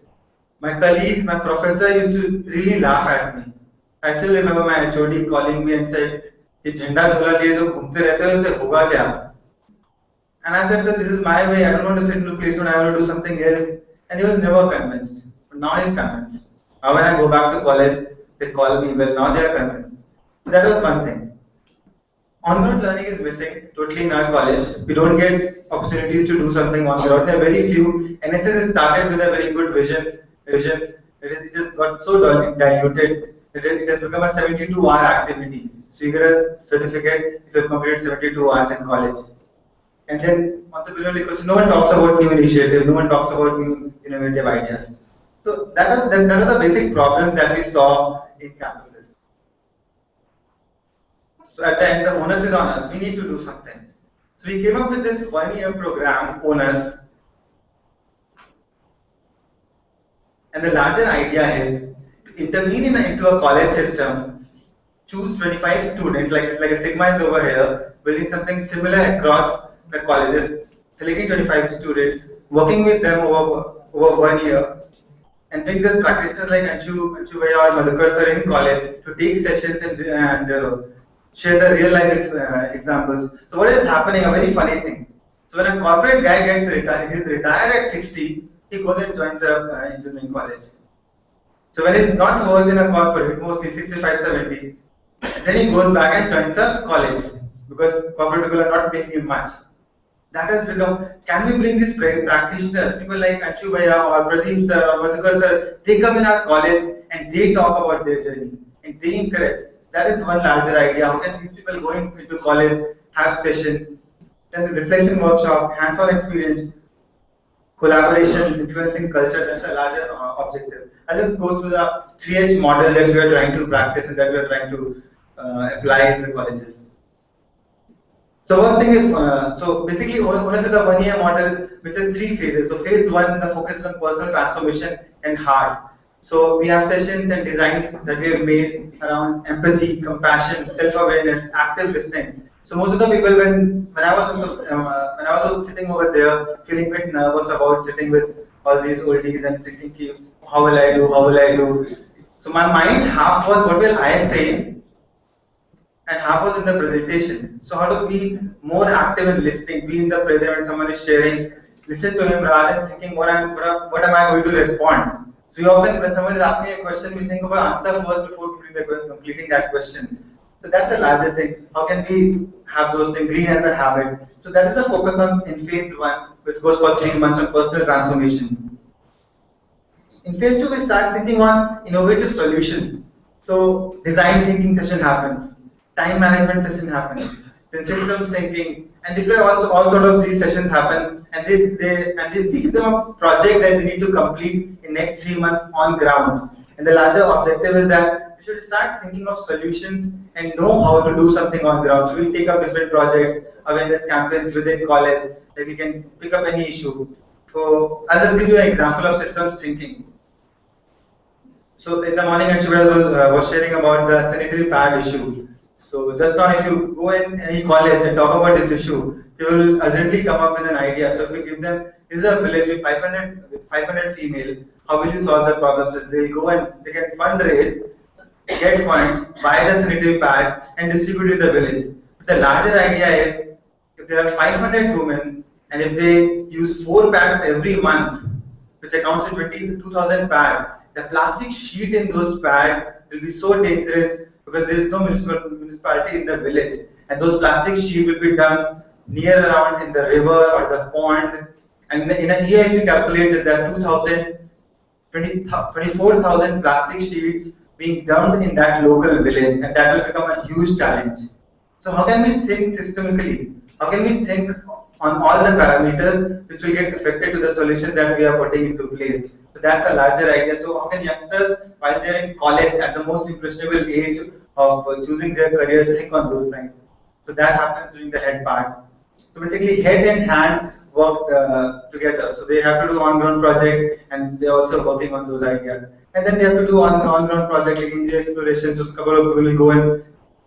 My colleagues, my professor used to really laugh at me. I still remember my HOD calling me and said, "ये झंडा झूला लिए जो घूमते रहते हो इससे होगा क्या?" And I said, "Sir, this is my way. I don't want to sit in a place when I want to do something else." And he was never convinced. But now he's convinced. Now when I go back to college, they call me. Well, now they are convinced. So that was one thing. On-road learning is missing totally in our college. We don't get opportunities to do something on the road. There are very few. NSS started with a very good vision. It just got so diluted. It has become a 72-hour activity. So you get a certificate if you have completed 72 hours in college. And then entrepreneurial ecosystem, no one talks about new initiatives, no one talks about new innovative ideas. So that are the basic problems that we saw in campuses. So at the end, the onus is on us. We need to do something. So we came up with this 1-year program, onus. And the larger idea is to intervene into a college system, choose 25 students, like a Sigma is over here, building something similar across the colleges, selecting 25 students, working with them over 1 year, and bring the practitioners like Anshu Bhaiya or Madhukar sir in college to take sessions and share the real life examples. So what is happening? A very funny thing. So when a corporate guy gets retired, he's retired at 60, he goes and joins a engineering college. So when he's not worked in a corporate, mostly 65, 70, then he goes back and joins a college because corporate people are not paying him much. That has become, can we bring these practitioners, people like Anshu Bhaiya or Pradeep sir or Madhukar sir, they come in our college and they talk about their journey and they encourage. That is one larger idea. How can these people going into college have sessions, then the reflection workshop, hands-on experience, collaboration, influencing culture, that's a larger objective. I'll just go through the 3H model that we are trying to practice and that we are trying to apply in the colleges. So first thing is, so basically ONS is a 1-year model which has 3 phases. So phase 1, the focus is on personal transformation and heart. So we have sessions and designs that we have made around empathy, compassion, self-awareness, active listening. So most of the people, when I was also sitting over there, feeling a bit nervous about sitting with all these oldies and thinking, how will I do? How will I do? So my mind half was, what will I say? And half was in the presentation. So how to be more active in listening, be in the present when someone is sharing, listen to him rather than thinking what am I going to respond. So we often, when someone is asking a question, we think of an answer first before completing that question. So that's the larger thing. How can we have those things, green as a habit? So that is the focus on in phase 1, which goes for 3 months on personal transformation. In phase 2, we start thinking on innovative solutions. So design thinking session happens. Time management session happens, then systems thinking, and different all sort of these sessions happen, and they give them a project that they need to complete in next 3 months on ground. And the larger objective is that we should start thinking of solutions and know how to do something on ground. So we take up different projects, awareness campaigns within college, that we can pick up any issue. So I'll just give you an example of systems thinking. So in the morning, Xavier was sharing about the sanitary pad issue. So just now, if you go in any college and talk about this issue, they will urgently come up with an idea. So if we give them, this is a village with 500 females, how will you solve the problem? So they'll go and they can fundraise, get funds, buy the sanitary pad, and distribute it in the village. But the larger idea is, if there are 500 women, and if they use 4 pads every month, which accounts to 22,000 pads, the plastic sheet in those pads will be so dangerous because there is no municipality in the village, and those plastic sheets will be dumped near around in the river or the pond. And in a year, if you calculate, there are 24,000 plastic sheets being dumped in that local village, and that will become a huge challenge. So how can we think systemically? How can we think on all the parameters which will get affected to the solution that we are putting into place? So that's a larger idea. So how can youngsters, while they're in college at the most impressionable age of choosing their careers, think on those lines? So that happens during the head part. So basically, head and hand work together. So they have to do on-ground project, and they're also working on those ideas. And then they have to do on-ground project like India exploration. So a couple of people will go and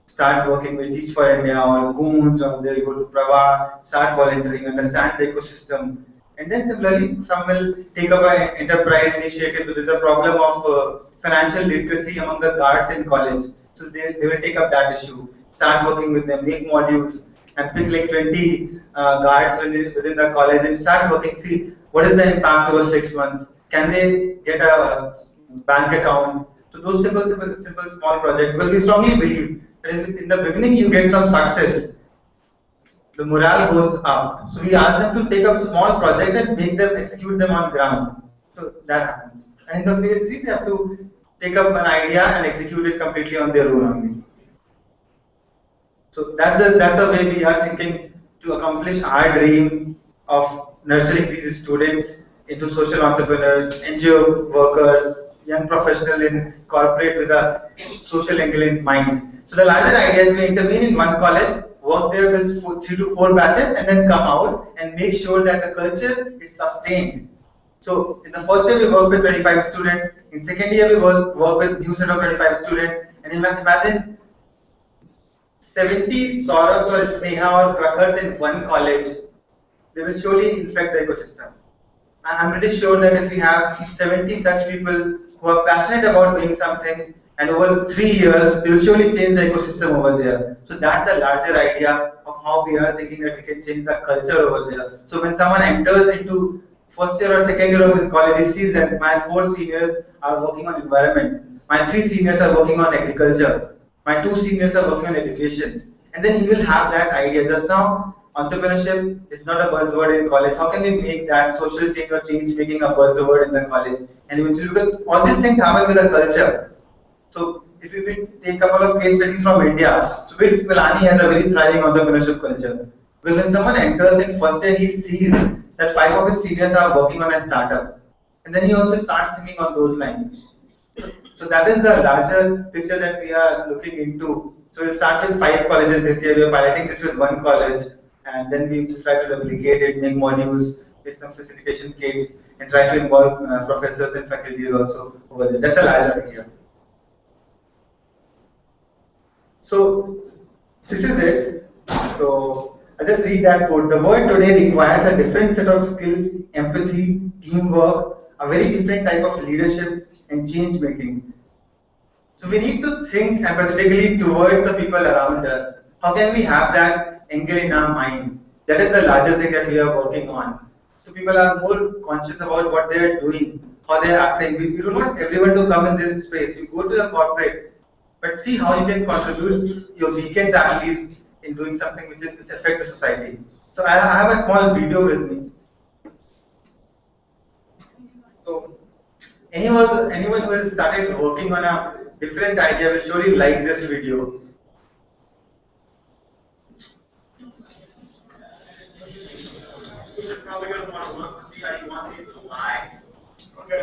start working with Teach for India or Goons, or they'll go to Prava, start volunteering, understand the ecosystem. And then similarly, some will take up an enterprise initiative. So there's a problem of financial literacy among the guards in college. So they will take up that issue, start working with them, make modules, and pick like 20 guards within the college and start working. See, what is the impact over 6 months? Can they get a bank account? So those simple small projects. Because we strongly believe that in the beginning you get some success, the morale goes up. So we ask them to take up small projects and make them execute them on ground. So that happens. And in the phase 3, they have to take up an idea and execute it completely on their own only. So that's a way we are thinking to accomplish our dream of nurturing these students into social entrepreneurs, NGO workers, young professionals in corporate with a social angle in mind. So the larger idea is we intervene in one college, work there with 3 to 4 batches, and then come out and make sure that the culture is sustained. So in the first year we work with 25 students, in second year we work with new set of 25 students, and imagine 70 Saurabhs or Sneha or Prakhars in one college, they will surely infect the ecosystem. I'm pretty sure that if we have 70 such people who are passionate about doing something, and over 3 years, they will surely change the ecosystem over there. So that's a larger idea of how we are thinking that we can change the culture over there. So when someone enters into first year or second year of his college, he sees that my 4 seniors are working on environment, my 3 seniors are working on agriculture, my 2 seniors are working on education. And then he will have that idea. Just now, entrepreneurship is not a buzzword in college. How can we make that social change or change making a buzzword in the college? And eventually, because all these things happen with the culture. So if we take a couple of case studies from India, so BITS Pilani has a very thriving entrepreneurship culture. Because when someone enters in first year, he sees that 5 of his seniors are working on a startup. And then he also starts thinking on those lines. So that is the larger picture that we are looking into. So we'll start with 5 colleges this year. We're piloting this with 1 college, and then we try to replicate it, make modules with some facilitation kits, and try to involve professors and faculty also over there. That's a larger idea. So this is it. So I'll just read that quote. The world today requires a different set of skills, empathy, teamwork, a very different type of leadership and change making. So we need to think empathetically towards the people around us. How can we have that angle in our mind? That is the larger thing that we are working on. So people are more conscious about what they are doing, how they are acting. We don't want everyone to come in this space. You go to the corporate, but see how you can contribute your weekends at least in doing something which affects the society. So I have a small video with me. So anyone who has started working on a different idea will surely like this video. You're probably going to want to look to see how you want it to lie. Okay.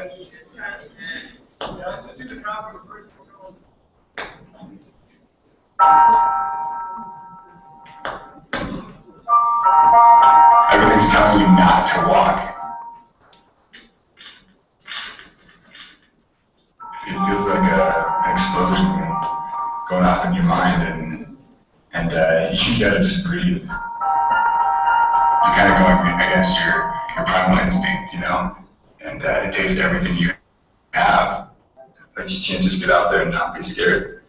Everything's telling you not to walk. It feels like an explosion going off in your mind, and you gotta just breathe. You're kind of going against your primal instinct, you know, and it takes everything you have. Like you can't just get out there and not be scared.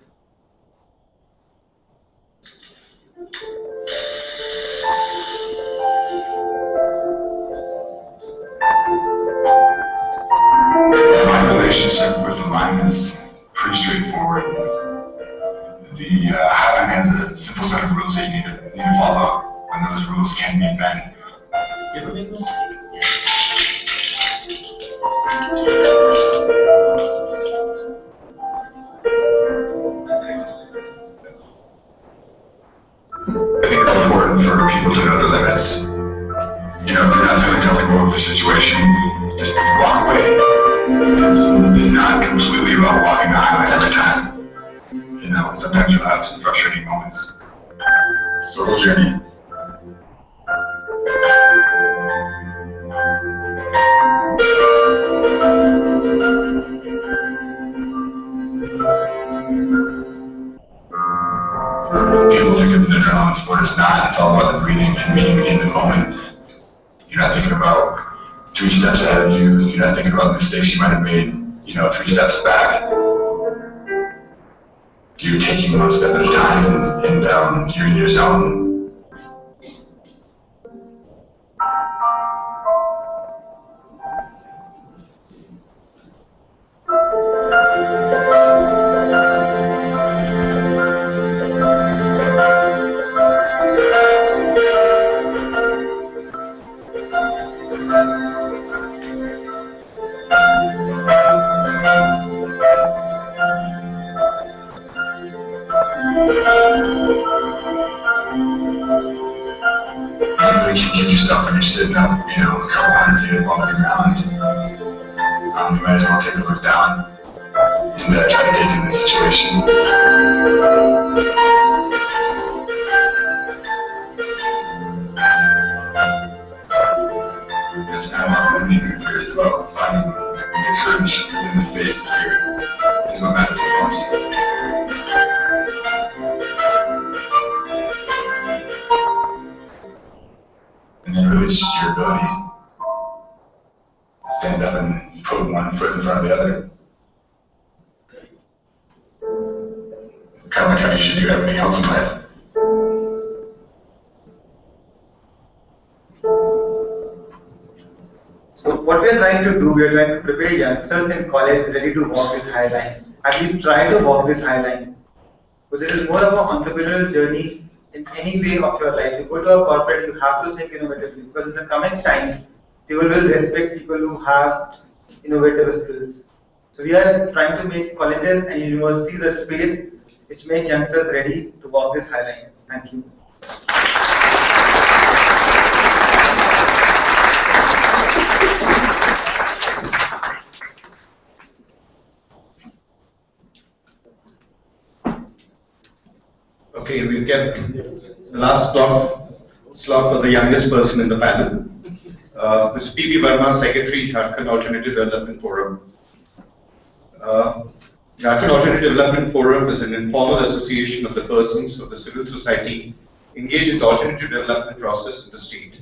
My relationship with the line is pretty straightforward. The Highline has a simple set of rules that you need to follow, and those rules can be bent. I think it's important for people to know their limits. You know, if you're not feeling comfortable with the situation, just walk away. It's not completely about walking the highline every time. You know, sometimes you'll have some frustrating moments. It's a whole journey. People think it's an adrenaline sport. It's not. It's all about the breathing and being in the moment. You're not thinking about 3 steps ahead of you. You're not thinking about the mistakes you might have made, 3 steps back. You're taking 1 step at a time, and you're in your zone. You can give yourself when you're sitting up, a couple hundred feet above the ground. You might as well take a look down and try to take in the situation. It's not about eliminating fear, it's about finding the courage within the face of fear is what matters the most. And then really it's just your ability to stand up and put 1 foot in front of the other. Kind of like how you should do everything else in life. So what we are trying to do, we are trying to prepare youngsters in college ready to walk this high line. At least try to walk this high line. So this is more of an entrepreneurial journey in any way of your life. You go to a corporate, you have to think innovatively, because in the coming time, people will respect people who have innovative skills. So we are trying to make colleges and universities a space which make youngsters ready to walk this high line. Thank you. kept the last slot for the youngest person in the panel. Ms. PV Verma, Secretary, Jharkhand Alternative Development Forum. Jharkhand Alternative Development Forum is an informal association of the persons of the civil society engaged in the alternative development process in the state.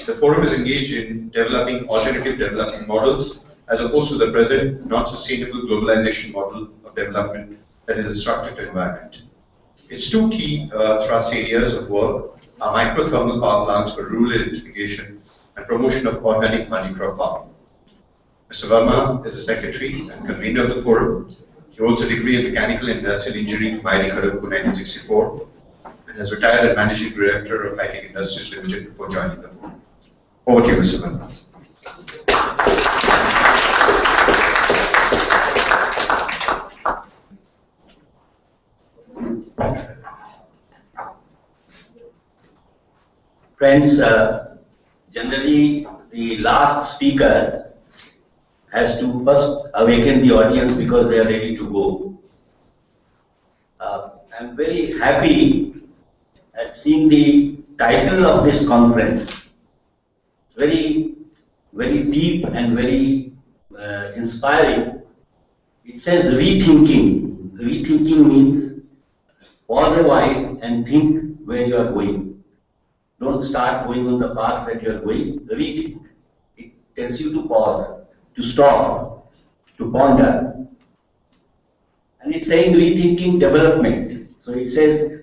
The forum is engaged in developing alternative development models as opposed to the present non-sustainable globalization model of development that is destructive to environment. Its two key thrust areas of work are microthermal power plants for rural electrification and promotion of organic multi-crop farming. Mr. Verma is the secretary and convener of the forum. He holds a degree in mechanical and industrial engineering from IIT Kharagpur 1964 and has retired as managing director of High-Tech Industries Limited before joining the forum. Over to you, Mr. Verma. Friends, generally the last speaker has to first awaken the audience because they are ready to go. I'm very happy at seeing the title of this conference. It's very, very deep and very inspiring. It says rethinking. Rethinking means pause a while and think where you are going. Don't start going on the path that you are going. Rethink. It tells you to pause, to stop, to ponder. And it's saying rethinking development. So it says,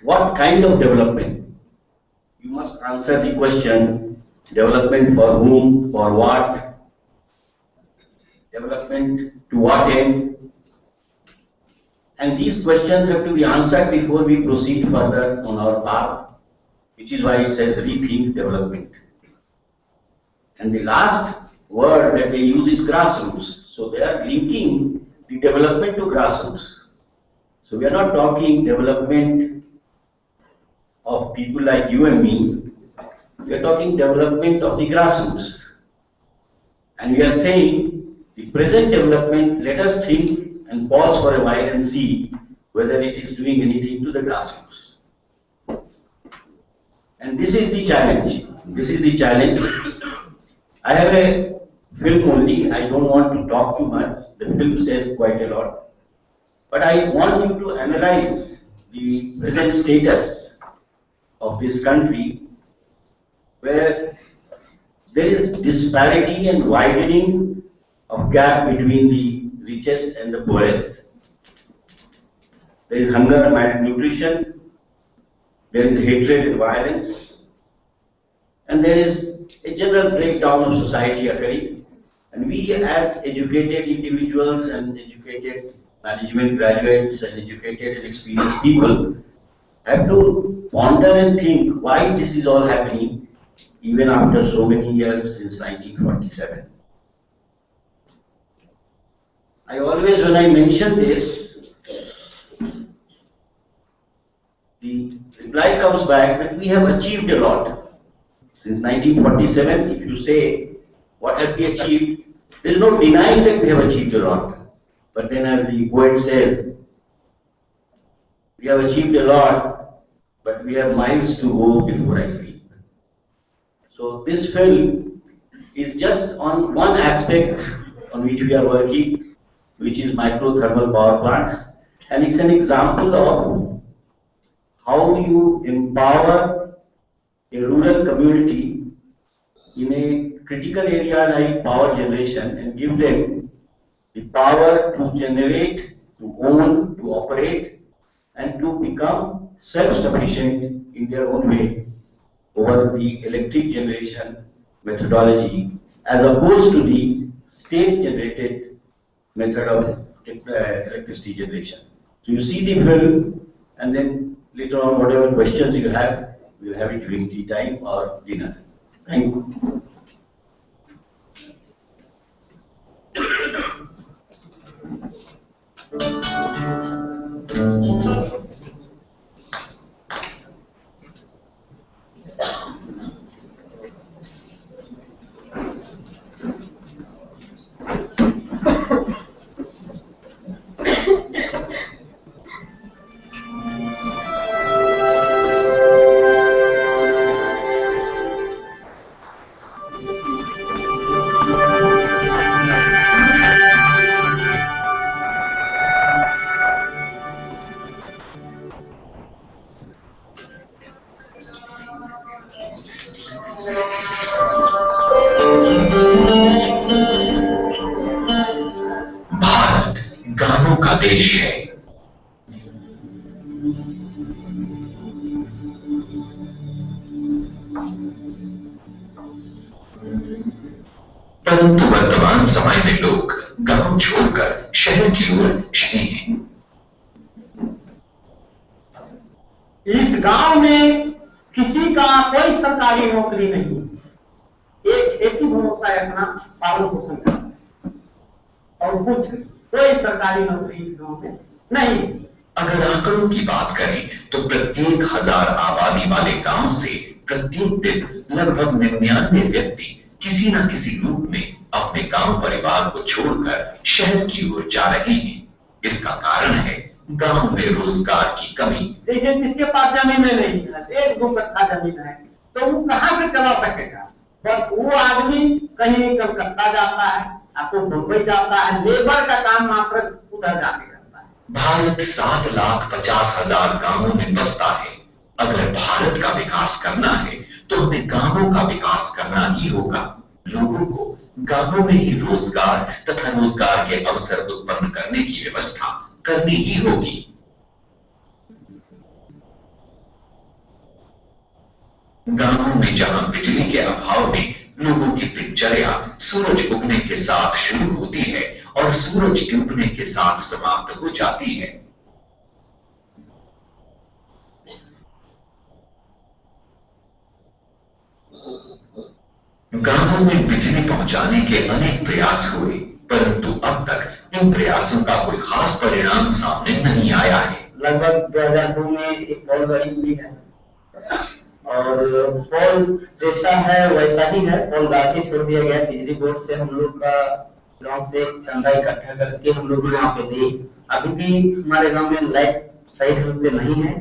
what kind of development? You must answer the question, development for whom, for what, development to what end? And these questions have to be answered before we proceed further on our path, which is why it says rethink development. And the last word that they use is grassroots. So they are linking the development to grassroots. So we are not talking development of people like you and me. We are talking development of the grassroots. And we are saying the present development, let us think and pause for a while and see whether it is doing anything to the grassroots. And this is the challenge. This is the challenge. I have a film only. I don't want to talk too much. The film says quite a lot. But I want you to analyze the present status of this country where there is disparity and widening of gap between the richest and the poorest. There is hunger and malnutrition, there is hatred and violence, and there is a general breakdown of society occurring. And we as educated individuals and educated management graduates and educated and experienced people have to ponder and think why this is all happening even after so many years since 1947. I always, when I mention this, the reply comes back that we have achieved a lot. Since 1947, if you say, what have we achieved? There is no denying that we have achieved a lot. But then as the poet says, we have achieved a lot, but we have miles to go before I sleep. So this film is just on one aspect on which we are working, which is microthermal power plants, and it's an example of how you empower a rural community in a critical area like power generation and give them the power to generate, to own, to operate, and to become self-sufficient in their own way over the electric generation methodology as opposed to the state-generated method of electricity generation. So you see the film, and then later on whatever questions you have, we'll have it during tea time or dinner. Thank you. देश है। परंतु वर्तमान समय में लोग गांव छोड़कर शहर की ओर चले हैं। इस गांव में किसी का कोई सरकारी नौकरी नहीं, एक खेती भरोसा है, अपना पालन पोषण करता है और कुछ कोई सरकारी नौकरी इस गांव में नहीं। अगर आंकड़ों की बात करें तो प्रत्येक 1000 आबादी वाले गांव से प्रत्येक दिन लगभग 99 व्यक्ति किसी न किसी रूप में अपने गांव परिवार को छोड़कर शहर की ओर जा रहे हैं। इसका कारण है गांव में रोजगार की कमी। देखिए, जिसके पास जमीन नहीं है, 1-2 कट्ठा जमीन है, तो वो कहां से चला सकेगा? बस वो आदमी कहीं कलकत्ता जाता है, आपको मुंबई जाता है, लेबर का काम मात्र उधर जाके करता है। भारत 7,50,000 गांवों में बसता है। अगर भारत का विकास करना है तो हमें गांवों का विकास करना ही होगा। लोगों को गांवों में ही रोजगार तथा रोजगार के अवसर उत्पन्न करने की व्यवस्था करनी ही होगी। गांवों में जहां बिजली के अभाव में लोगों की दिनचर्या सूरज उगने के साथ शुरू होती है और सूरज डूबने के साथ समाप्त हो जाती है। गांवों में बिजली पहुंचाने के अनेक प्रयास हुए, परंतु अब तक इन प्रयासों का कोई खास परिणाम सामने नहीं आया है। लगभग 2002 में एक पोल गाड़ी हुई है और पोल जैसा है वैसा ही है, पोल गाड़ के छोड़ दिया गया। बिजली बोर्ड से हम लोग का गांव से चंदा इकट्ठा करके हम लोग यहाँ पे दे। अभी भी हमारे गांव में लाइट सही ढंग से नहीं है,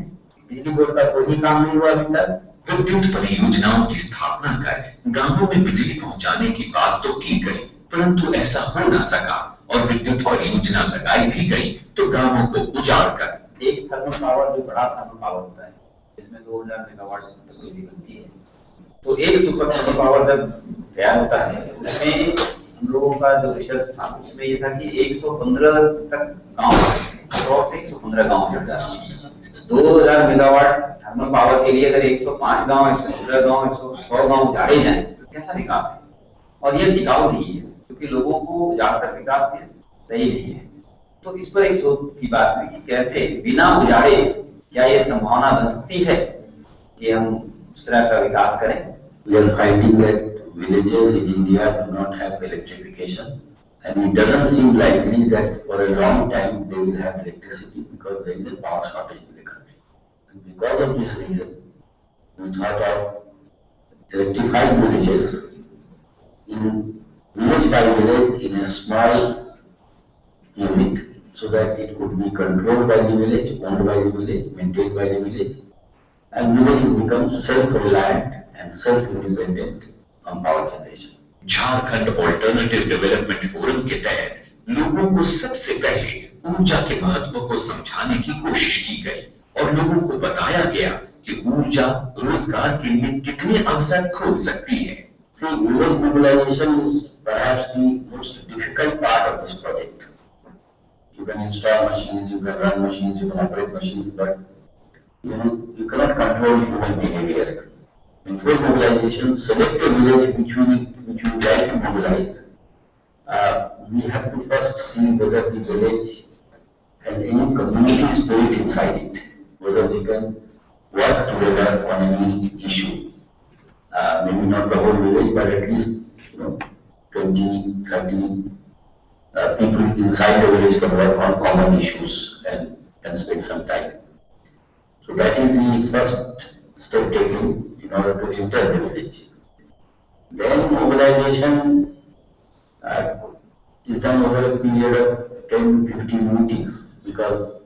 बिजली बोर्ड का कोई काम नहीं हुआ अभी तक। विद्युत परियोजनाओं की स्थापना कर गांवों में बिजली पहुंचाने की बात तो की गई, परंतु ऐसा हो न सका और विद्युत परियोजना लगाई भी गई तो गांवों को उजाड़ कर। एक थर्मल पावर जो बड़ा थर्मल पावर होता है, जिसमें 2000 मेगावाट बिजली बनती है, तो एक सुपर थर्मल पावर जब तैयार होता है, उसमें हम लोगों का जो रिसर्च था उसमें ये था कि 115 तक गाँव 100 से 115 गाँव जुड़ जाते हैं। 2000 मेगावाट थर्मल पावर के लिए अगर 105 गांव, 115 गांव, 100 गांव उजाड़े जाएं तो कैसा विकास है? और ये टिकाऊ नहीं है, क्योंकि लोगों को उजाड़कर विकास सही नहीं है। तो इस पर एक शोध की बात हुई कि कैसे बिना उजाड़े क्या ये संभावना बन सकती है कि हम उस तरह का विकास करें। We are finding that villages in India do not have electrification, and it doesn't seem likely that for a long time they will have electricity because there is a power shortage in the country. And because of this reason, we thought of electrifying villages in village by village in a small unit, so that it could be controlled by the village, owned by the village, maintained by the village, and village will become self-reliant and self-independent on power generation. Jharkhand alternative development forum के तहत लोगों को सबसे पहले ऊर्जा के महत्व को समझाने की कोशिश की गई और लोगों को बताया गया कि ऊर्जा रोजगार के लिए कितने अवसर खोल सकती है। See, village mobilization is perhaps the most difficult part of this project. You can install machines, you can run machines, you can operate machines, but you cannot control human behavior. In full mobilization, select a village which we would like to mobilize. We have to first see whether the village has any community spirit inside it, whether they can work together on any issue. Maybe not the whole village, but at least 20, 30 people inside the village can work on common issues and spend some time. So that is the first step taken in order to enter the village. Then mobilization is done over a period of 10-15 meetings, because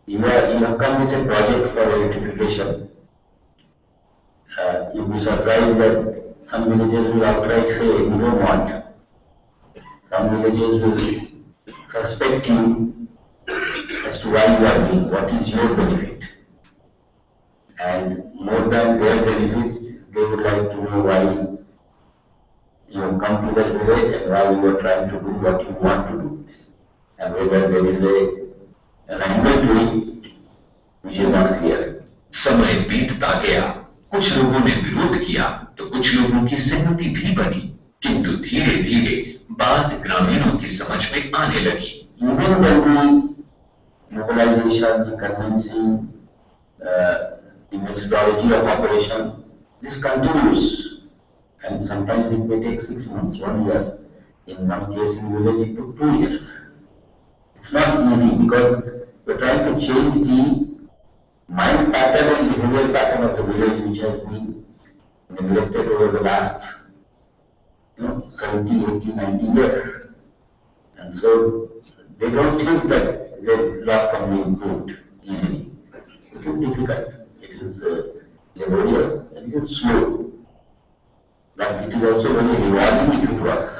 you have come with a project for electrification. You'll be surprised that some villages will outright say, we don't want. Some villages will suspect you as to why you are doing, what is your benefit. And more than their benefit, they would like to know why you have come to that village and why you are trying to do what you want to do. and whether there is an angle to it which is not clear. समय बीतता गया, कुछ लोगों ने विरोध किया तो कुछ लोगों की सहमति भी बनी, किंतु धीरे धीरे बात ग्रामीणों की समझ में आने लगी। Even when the mobilization, the convincing, the methodology of operation, this continues, and sometimes it may take 6 months, 1 year. In one case in village it took 2 years. It's not easy because we're trying to change the mind pattern and behavior pattern of the village, which has been neglected over the last 70, 80, 90 years. And so they don't think that their lot can be improved easily. It is difficult, it is laborious, and it is slow. But it is also very rewarding if it works.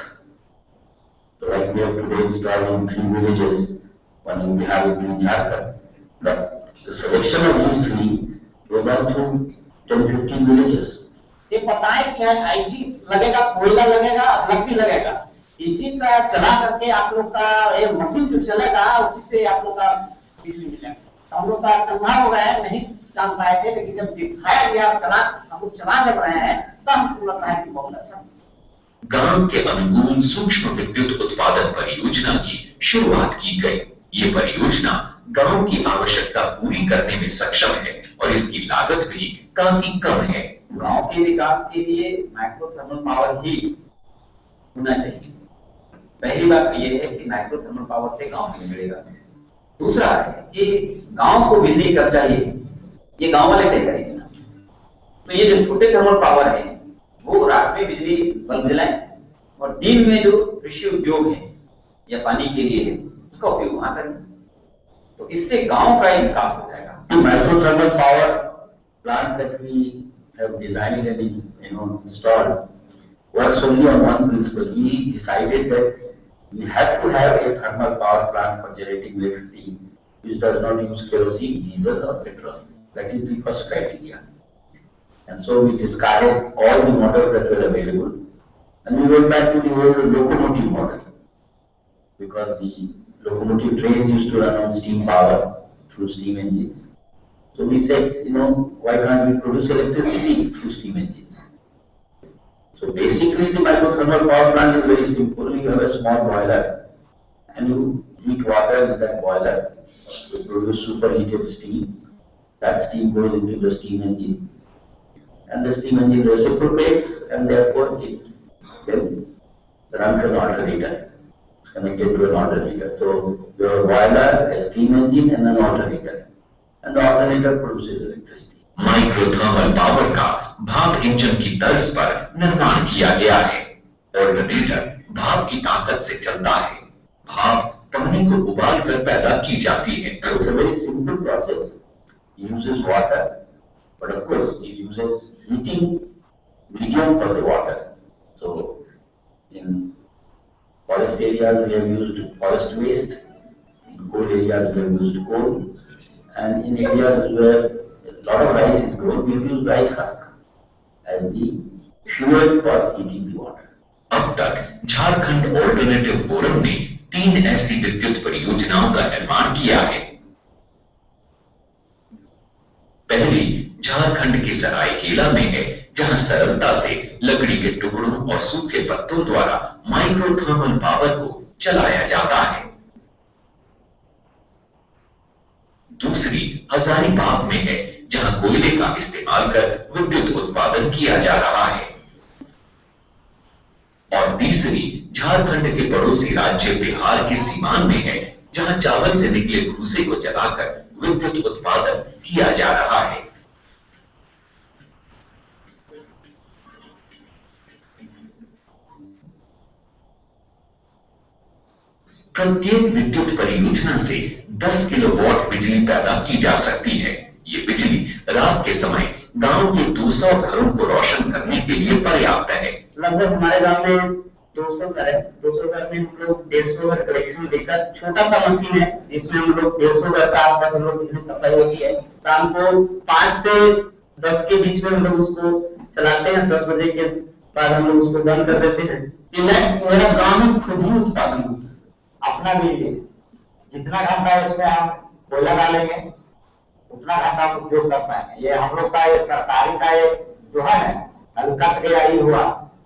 So like we have today installed in 3 villages, one in Bihar, one in Jharkhand. But the selection of these 3 goes on through 10-15 villages. ये पता है क्या ऐसी लगेगा, कोयला लगेगा, अलग भी लगेगा, इसी का चला करके आप लोग का ये मशीन जो चलेगा उसी से आप लोग का बिजली मिलेगा। हम लोग का चंगा हो गया है, नहीं जान पाए थे, लेकिन जब दिखाया गया चला, हम लोग चला जब रहे हैं तब हमको लगता है कि बहुत अच्छा। गांव के अनुकूल सूक्ष्म विद्युत उत्पादन परियोजना की शुरुआत की गई। ये परियोजना गांव की आवश्यकता पूरी करने में सक्षम है और इसकी लागत भी काफी कम है। गांव के विकास के लिए माइक्रो थर्मल पावर ही होना चाहिए। पहली बात ये है कि माइक्रो थर्मल पावर से गांव नहीं मिलेगा। दूसरा है कि गांव को बिजली कब चाहिए, ये गांव वाले तय करेंगे ना। तो ये जो छोटे थर्मल पावर है वो रात में बिजली बल्ब जलाएं और दिन में जो कृषि उद्योग है या पानी के लिए है उसका उपयोग वहां करें, तो इससे गांव का विकास हो जाएगा। Micro thermal power plant that we have designed and installed works only on one principle. We decided that we have to have a thermal power plant for generating electricity which does not use kerosene, diesel or petrol. That is the first criteria. And so we discarded all the models that were available and we went back to the old locomotive model, because the locomotive trains used to run on steam power through steam engines. So we said, why can't we produce electricity through steam engines? So basically the microthermal power plant is very simple. You have a small boiler and you heat water in that boiler to produce superheated steam. That steam goes into the steam engine and the steam engine reciprocates and therefore it then runs an alternator, connected to an alternator. So you have a boiler, a steam engine and an alternator. And the alternator produces electricity. Microthermal power का भाप engine की तर्ज पर निर्माण किया गया है। Alternator भाप की ताकत से चलता है। भाप पानी को उबाल कर पैदा की जाती है। It's a very simple process. It uses water, but of course it uses heating medium for the water. So in forest areas we have used forest waste, in coal areas we have used coal, and in areas where a lot of rice is grown, we use rice husk as the fuel for heating the water. अब तक Jharkhand alternative forum ने 3 ऐसी विद्युत परियोजनाओं का निर्माण किया है। पहली झारखंड के सरायकेला में है, जहां सरलता से लकड़ी के टुकड़ों और सूखे पत्तों द्वारा माइक्रोथर्मल पावर को चलाया जाता है। दूसरी हजारीबाग में है, जहां कोयले का इस्तेमाल कर विद्युत उत्पादन किया जा रहा है। और तीसरी झारखंड के पड़ोसी राज्य बिहार के सीमान में है, जहां चावल से निकले भूसे को जलाकर विद्युत उत्पादन किया जा रहा है। प्रत्येक विद्युत परियोजना से 10 किलोवाट बिजली पैदा की जा सकती है। ये बिजली रात के समय गांव के 200 घरों को रोशन करने के लिए पर्याप्त है। लगभग हमारे गांव में 200 घर है। 200 घर में हम लोग 150 घर कनेक्शन लेकर, छोटा सा मशीन है जिसमें हम लोग 150 घर का आसपास हम लोग बिजली सप्लाई होती है। शाम को 5 से 10 के बीच में हम लोग उसको चलाते हैं। 10 बजे के बाद हम लोग उसको बंद कर देते हैं। मेरा गाँव में खुद ही उत्पादन अपना भी जितना घंटा इसमें हम कोयला डालेंगे उतना घंटा हम उपयोग कर पाएंगे। ये हम लोग का ये सरकारी का ये जो है ना कट गया ही हुआ,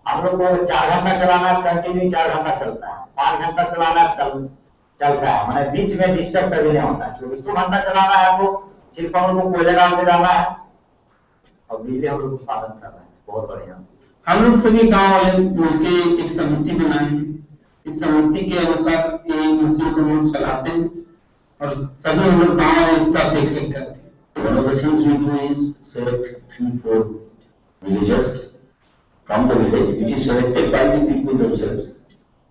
हम लोग को 4 घंटा चलाना कंटिन्यू 4 घंटा चलता है, 5 घंटा चलाना चलता है, मैंने बीच में डिस्टर्ब कभी नहीं होता। 24 घंटा चलाना है हमको, सिर्फ हम लोग को कोयला डाल के डालना है और बिजली हम लोग उत्पादन कर रहे हैं। बहुत बढ़िया। हम लोग सभी गाँव वाले मिलकर एक समिति बनाए हैं, इस समिति के अनुसार ये मशीन को हम लोग चलाते हैं और सभी हम लोग गाँव में इसका देख रेख करते हैं। One of the things we do is select 3-4 villagers from the village, which is selected by the people themselves,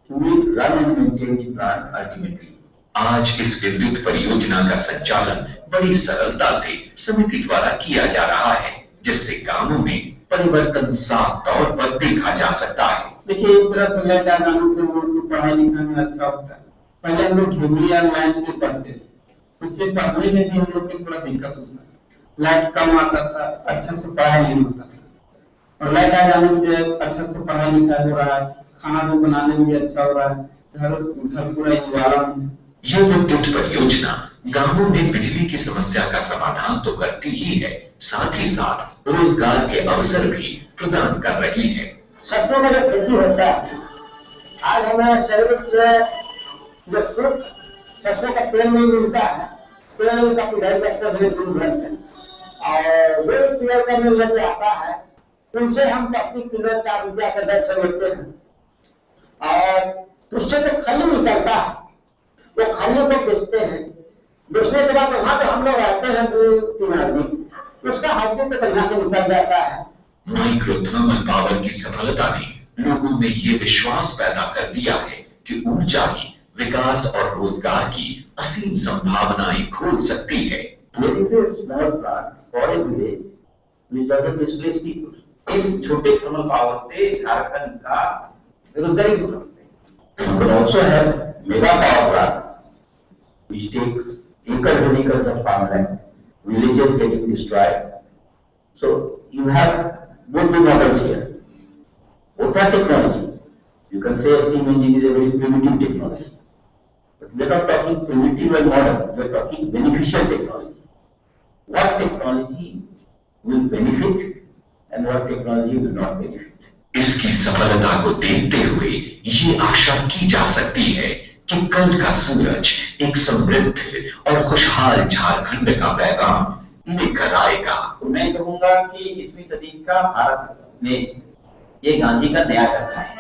who will run and maintain the plant ultimately. आज इस विद्युत परियोजना का संचालन बड़ी सरलता से समिति द्वारा किया जा रहा है, जिससे गांवों में परिवर्तन साफ तौर पर देखा जा सकता है। देखिए, इस तरह से लाइट आ जाने से हम लोग को पढ़ाई लिखाई में अच्छा होता है। पहले हम लोग ढूंढी या लाइट से पढ़ते थे, उससे पढ़ने में भी हम लोग को थोड़ा दिक्कत होता है, लाइट कम आता था, अच्छा से पढ़ाई नहीं होता था। और लाइट आ जाने से अच्छा से पढ़ाई लिखाई हो रहा है, खाना भी बनाने में भी अच्छा हो रहा है, घर पूरा environment। यह विद्युत परियोजना गांवों में बिजली की समस्या का समाधान तो करती ही है, साथ ही साथ रोजगार के अवसर भी प्रदान कर रही है। सरसों का जो खेती होता है, आज हमें शहर से जो शुद्ध सरसों का तेल नहीं मिलता है, तेल का पिढ़ाई करते हुए दूर रहते हैं, और जो तेल का मिल लग जाता है उनसे हम प्रति किलो 4 रुपया का दर से लेते हैं, और उससे जो खली निकलता है वो खली को बेचते हैं। बेचने के बाद वहां तो हम लोग रहते हैं 2-3 आदमी, उसका हाजिरी तो बढ़िया से निकल जाता है। माइक्रो थर्मल पावर की सफलता ने लोगों में ये विश्वास पैदा कर दिया है कि ऊर्जा ही विकास और रोजगार की असीम संभावनाएं खोल सकती है। इस छोटे थर्मल पावर से झारखंड का बेरोजगारी दूर होता है। You can also have mega power plants, which takes acres and acres of farmland, villages getting destroyed. So you have both the models here. Both are technology. You can say steam engine is a very primitive technology, but we are not talking primitive and modern. We are talking beneficial technology. What technology will benefit and what technology will not benefit. इसकी सफलता को देखते हुए ये आशा की जा सकती है कि कल का सूरज एक समृद्ध और खुशहाल झारखंड का पैगाम लेकर आएगा। मैं कहूंगा कि 21वीं सदी का भारत में ये गांधी का नया चक्र है।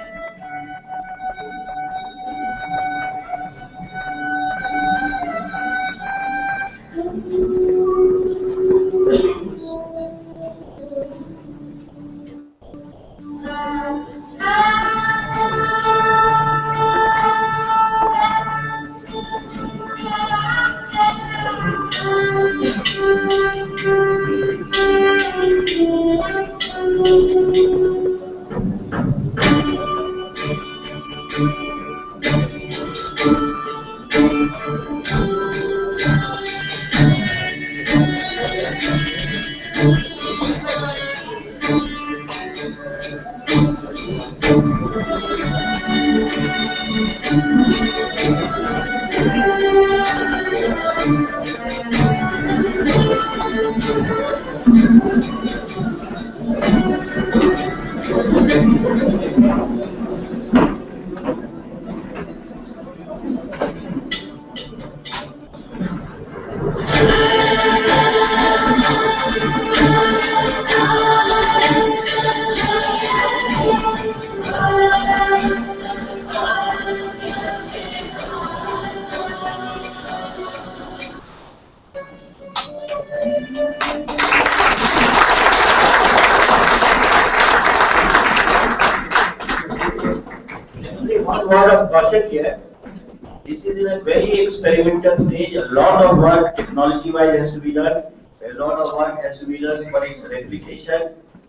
This is in a very experimental stage. A lot of work technology-wise has to be done. A lot of work has to be done for its replication.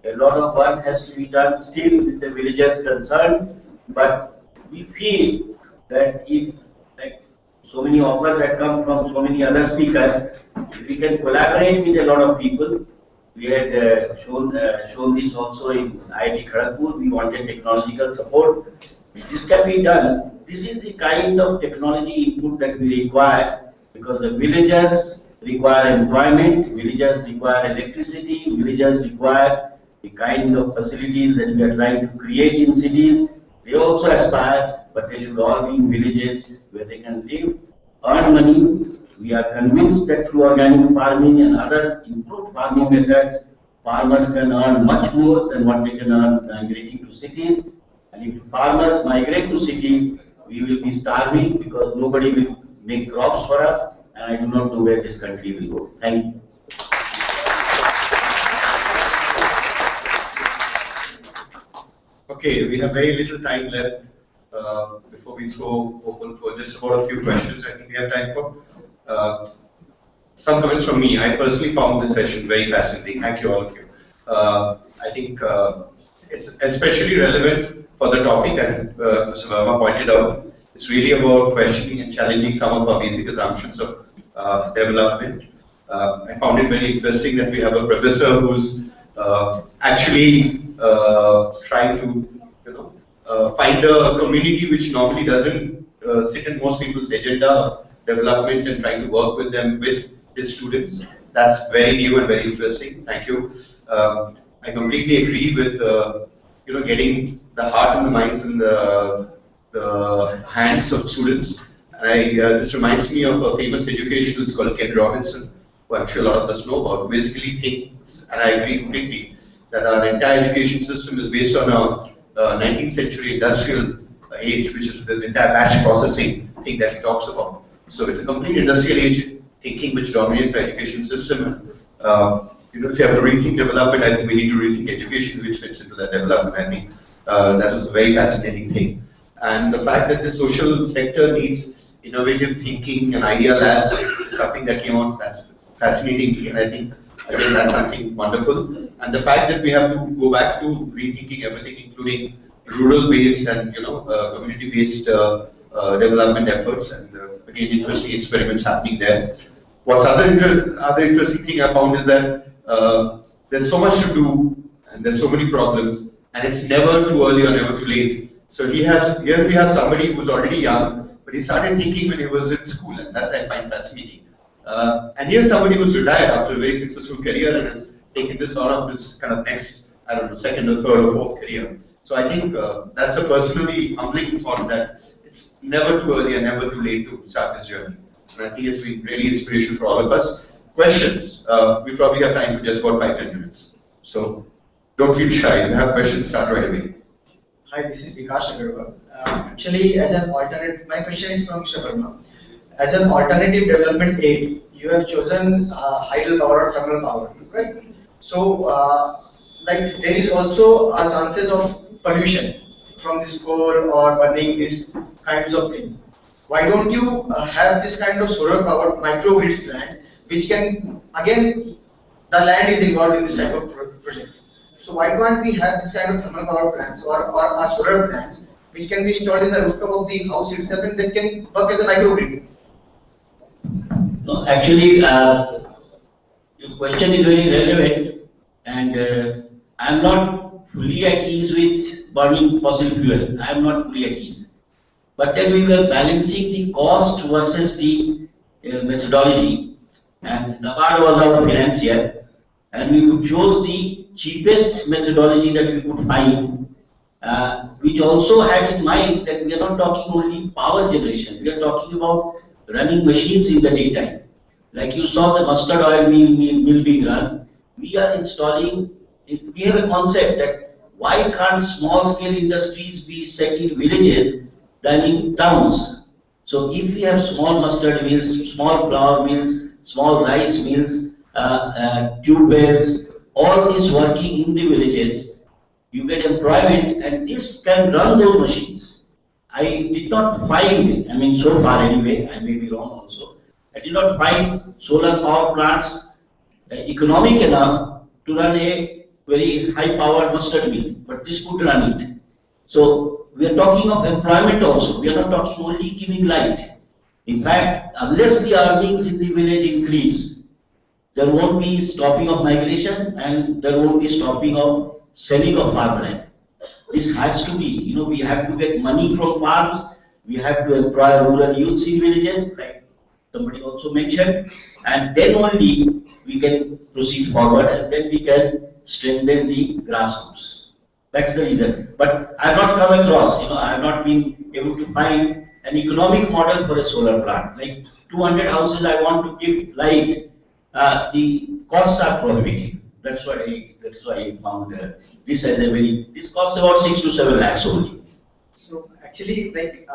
A lot of work has to be done still with the villagers concerned. But we feel that if, like, so many offers had come from so many other speakers, if we can collaborate with a lot of people. We had shown this also in IIT Kharagpur. We wanted technological support. this can be done. This is the kind of technology input that we require, because the villagers require employment, villagers require electricity, villagers require the kind of facilities that we are trying to create in cities. They also aspire, but they should all be in villages where they can live, earn money. We are convinced that through organic farming and other improved farming methods, farmers can earn much more than what they can earn migrating to cities. And if farmers migrate to cities, we will be starving because nobody will make crops for us, and I do not know where this country will go. Thank you. Okay, we have very little time left before we throw open for just about a few questions. I think we have time for some comments from me. I personally found this session very fascinating. Thank you, all of you. I think it's especially relevant for the topic, as Mr. Verma pointed out. It's really about questioning and challenging some of our basic assumptions of development. I found it very interesting that we have a professor who's actually trying to, find a community which normally doesn't sit in most people's agenda of development and trying to work with them, with his students. That's very new and very interesting. Thank you. I completely agree with getting the heart and the minds and the hands of students. This reminds me of a famous educationalist called Ken Robinson, who I'm sure a lot of us know about, who basically thinks, and I agree completely, that our entire education system is based on a 19th century industrial age, which is the entire batch processing thing that he talks about. So it's a complete industrial age thinking which dominates our education system. If you have to rethink development, I think we need to rethink education, which fits into that development. I think that was a very fascinating thing. And the fact that the social sector needs innovative thinking and idea labs is something that came out fascinatingly, and I think again that's something wonderful. And the fact that we have to go back to rethinking everything, including rural-based and community-based development efforts, and again interesting experiments happening there. What's other interesting thing I found is that there's so much to do and there's so many problems, and it's never too early or never too late. So here we have somebody who's already young, but he started thinking when he was in school, and that I find fascinating. And here's somebody who's retired after a very successful career and has taken this on of his kind of next, I don't know, second or third or fourth career. So I think that's a personally humbling thought, that it's never too early and never too late to start this journey. And I think it's been really inspirational for all of us. Questions? We probably have time for just about 5-10 minutes. So don't feel shy. If you have questions, start right away. Hi, this is Vikas Agarwal. Actually, as an alternate, my question is from Verma. As an alternative development aid, you have chosen hydropower or thermal power, right? So, like there is also a chances of pollution from this coal or burning these kinds of things. Why don't you have this kind of solar powered microgrids plant, which can, again, the land is involved in this type of projects. So why can't we have this kind of thermal power plants or solar plants which can be installed in the rooftop of the house itself and that can work as a microgrid? No, actually, your question is very relevant, and I am not fully at ease with burning fossil fuel. I am not fully at ease. But then we were balancing the cost versus the methodology, and Nabard was our financier, and we chose the cheapest methodology that we could find, which also had in mind that we are not talking only power generation, we are talking about running machines in the daytime. Like you saw the mustard oil mill being run, we are installing, we have a concept that why can't small scale industries be set in villages than in towns? So if we have small mustard mills, small flour mills, small rice mills, tube wells, all this working in the villages, you get employment, and this can run those machines. I did not find, I mean so far anyway, I may be wrong also, I did not find solar power plants economic enough to run a very high powered mustard mill, but this could run it. So we are talking of employment also, we are not talking only giving light. In fact, unless the earnings in the village increase, there won't be stopping of migration and there won't be stopping of selling of farmland. This has to be, we have to get money from farms, we have to employ rural youths in villages, like somebody also mentioned, and then only we can proceed forward, and then we can strengthen the grassroots. That's the reason. But I have not come across, I have not been able to find an economic model for a solar plant. Like 200 houses I want to give light, the costs are prohibitive. That's why I found this as this costs about 6 to 7 lakhs only. So actually, like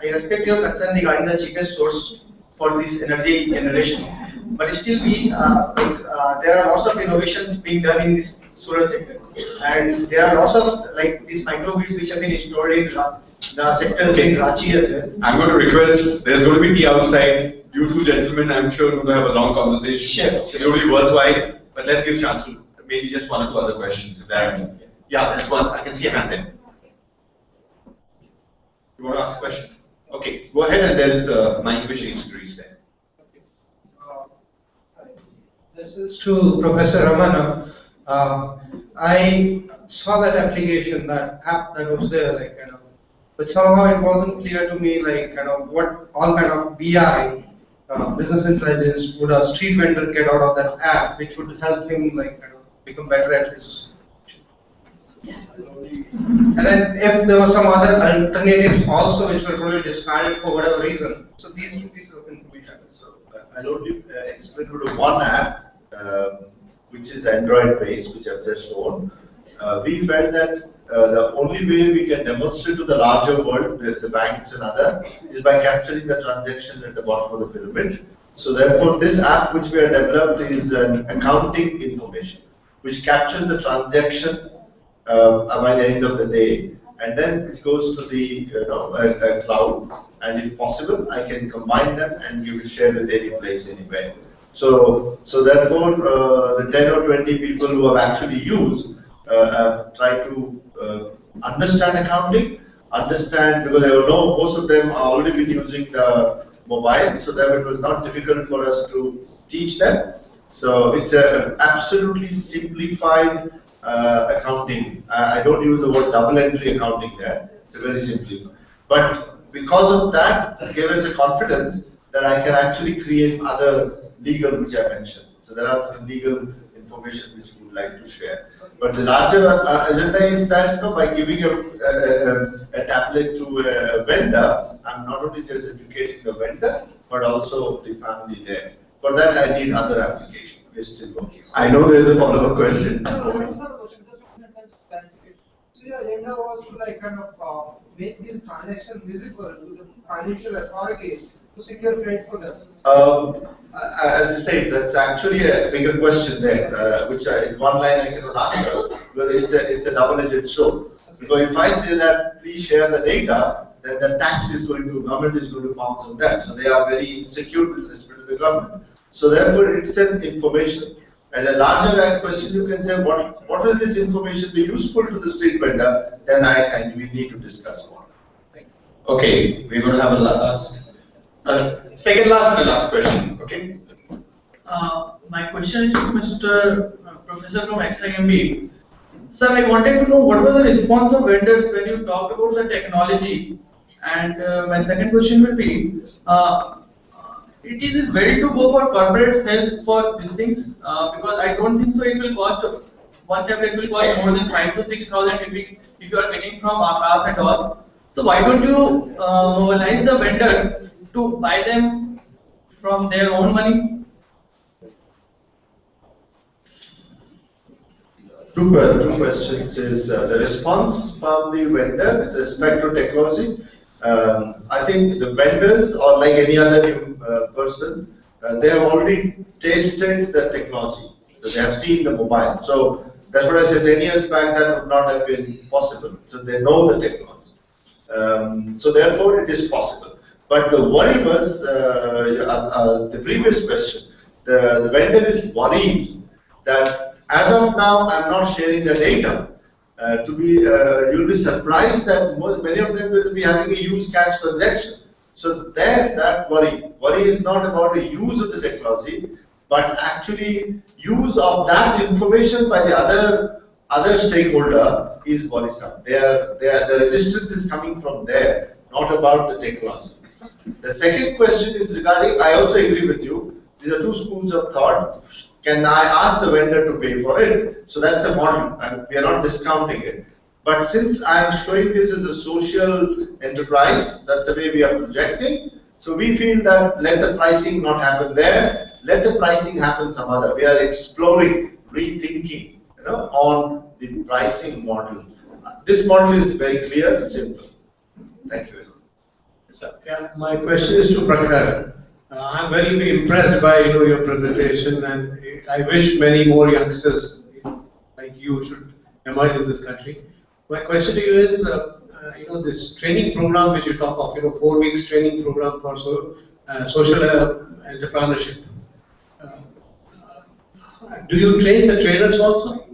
I respect your concern regarding the cheapest source for this energy generation, but still there are lots of innovations being done in this solar sector, and there are lots of these microgrids which have been installed in the sectors in Ranchi as well. I'm going to request, there's going to be tea outside. You two gentlemen, I'm sure, are going to have a long conversation. Sure. It's going to be worthwhile, but let's give chance to maybe just one or two other questions. If there are. Yeah, there's one. I can see a hand there. You want to ask a question? Okay, go ahead, and there is mic which needs to reach there. This is to Professor Ramana. I saw that application, that app that was there, but somehow it wasn't clear to me, what all kind of BI, business intelligence, would a street vendor get out of that app, which would help him, become better at his. And then if there were some other alternatives also which were probably discarded for whatever reason. So these two pieces of information. So I'll only explain to one app, which is Android based, which I've just shown. We felt that the only way we can demonstrate to the larger world, the banks and other, is by capturing the transaction at the bottom of the pyramid. So therefore, this app which we have developed is an accounting information, which captures the transaction by the end of the day, and then it goes to the cloud, and if possible, I can combine them and give it share with any place, anywhere. So therefore, the 10 or 20 people who have actually used try to understand accounting, because most of them are already been using the mobile, so that it was not difficult for us to teach them. So it's a absolutely simplified accounting. I don't use the word double entry accounting there. It's a very simple. But because of that, it gave us a confidence that I can actually create other legal, which I mentioned. So there are some legal information which we would like to share. But the larger agenda is that by giving a tablet to a vendor, I'm not only just educating the vendor, but also the family there. For that, I need other applications. We're still working. I know there's a follow-up question. So your agenda was to make these transactions visible to the financial authorities to secure credit for them. As I say, that's actually a bigger question there, which in one line I cannot answer, because it's a double-edged sword. Because if I say that please share the data, then the government is going to pounce on that. So they are very insecure with respect to the government. So therefore, it's an information. And a larger question, you can say, what will this information be useful to the street vendor? Then we need to discuss more. Okay, we're going to have a second last question. Okay. My question is to Mr. Professor from XIMB. Sir, I wanted to know what was the response of vendors when you talked about the technology. And my second question will be, it is well to go for corporates help for these things, because I don't think so it will cost, one tablet will cost more than 5,000 to 6,000 if you are getting from Akash and all. So why don't you mobilize the vendors to buy them from their own money? Two questions is the response from the vendor with respect to technology. I think the vendors, or like any other new person, they have already tasted the technology. So they have seen the mobile. So that's what I said 10 years back, that would not have been possible. So they know the technology. So therefore it is possible. But the worry was, the previous question, the vendor is worried that as of now, I'm not sharing the data. You'll be surprised that many of them will be having a use cash transaction. So that worry is not about the use of the technology, but actually use of that information by the other other stakeholder is Bodhisattva. The resistance is coming from there, not about the technology. The second question is regarding, I also agree with you, these are two schools of thought. Can I ask the vendor to pay for it? So that's a model, and we are not discounting it. But since I am showing this as a social enterprise, that's the way we are projecting. So we feel that let the pricing not happen there, let the pricing happen some other. We are exploring, rethinking, on the pricing model. This model is very clear, simple. Thank you very much. Yeah, my question is to Prakhar. I'm very impressed by your presentation, and I wish many more youngsters like you should emerge in this country. My question to you is, this training program which you talk of, 4 weeks training program for social entrepreneurship. Do you train the trainers also?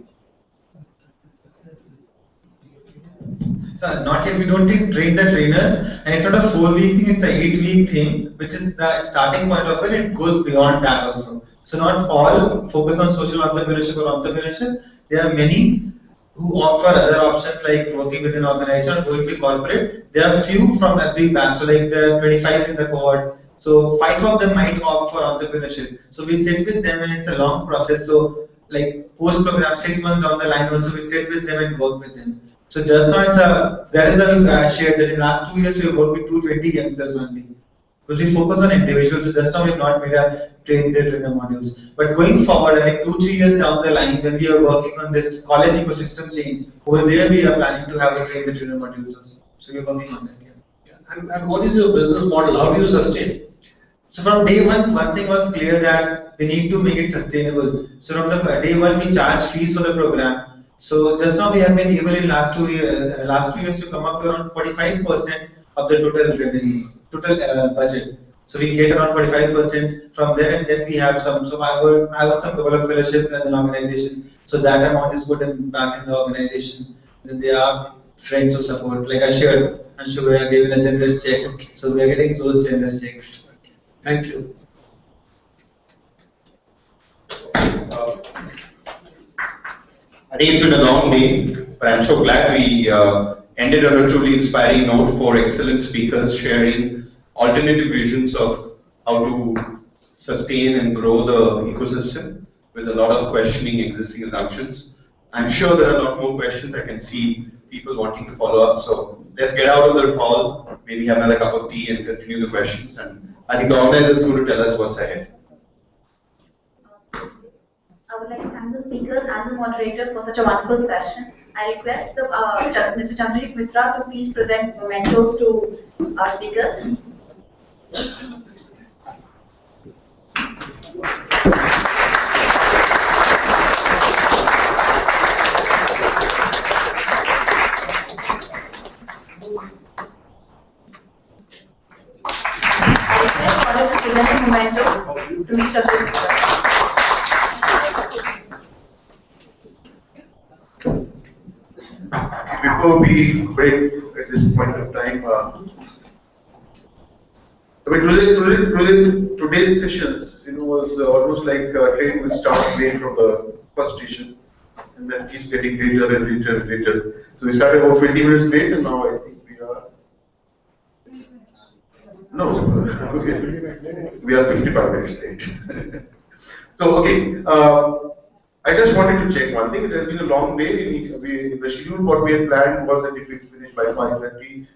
Not yet, we don't train the trainers, and it's not a 4-week thing, it's a 8-week thing, which is the starting point of it. It goes beyond that also. So not all focus on social entrepreneurship or entrepreneurship. There are many who opt for other options like working with an organization or going to corporate. There are few from every batch, so like the 25 in the cohort. So 5 of them might opt for entrepreneurship. So we sit with them, and it's a long process. So like post program, 6 months down the line also, we sit with them and work with them. So just now that is why I shared that in the last 2 years we have worked with 220 youngsters only. Because we focus on individuals, so just now we have not made a trainer modules. But going forward, like 2-3 years down the line, when we are working on this college ecosystem change, over there we are planning to have a trainer modules also. So we are working on that. Yeah. And what is your business model? How do you sustain? So from day one thing was clear that we need to make it sustainable. So from the day one we charge fees for the program. So just now we have been able in last 2 years to come up to around 45% of the total revenue, total budget. So we get around 45% from there, and then we have some. So I want some couple of fellowship as an organization. So that amount is put back in the organization. Then there are friends who support, like I shared, and so we are given a generous check. So we are getting those generous checks. Thank you. I think it's been a long day, but I'm so glad we ended on a truly inspiring note for excellent speakers sharing alternative visions of how to sustain and grow the ecosystem with a lot of questioning existing assumptions. I'm sure there are a lot more questions. I can see people wanting to follow up. So let's get out of the hall, maybe have another cup of tea and continue the questions. And I think the organizer is going to tell us what's ahead. I would like to thank the speakers and the moderator for such a wonderful session. I request Mr. Chandrik Mitra to please present mementos to our speakers. I request all of you to present mementos to each of the speakers. Before we break at this point of time, today's sessions, was almost like a train which starts late from the first station and then keeps getting later and later and later. So we started about 20 minutes late, and now I think we are. No, okay. We are 55 minutes late. So, okay. I just wanted to check one thing. It has been a long day. The schedule, what we had planned was that if we finish by 5:30,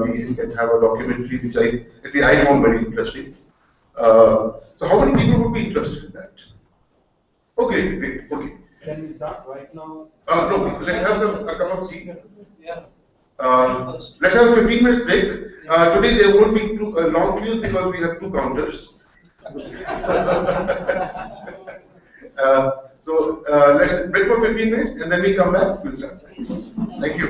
we can have a documentary, which I found very interesting. So how many people would be interested in that? Okay, great. Okay. Can we start right now? No, let's have a cup of tea. Yeah. Let's have a 15 minutes break. Today there won't be long queues because we have 2 counters. So let's break for 15 minutes and then we come back. We'll start. Thank you.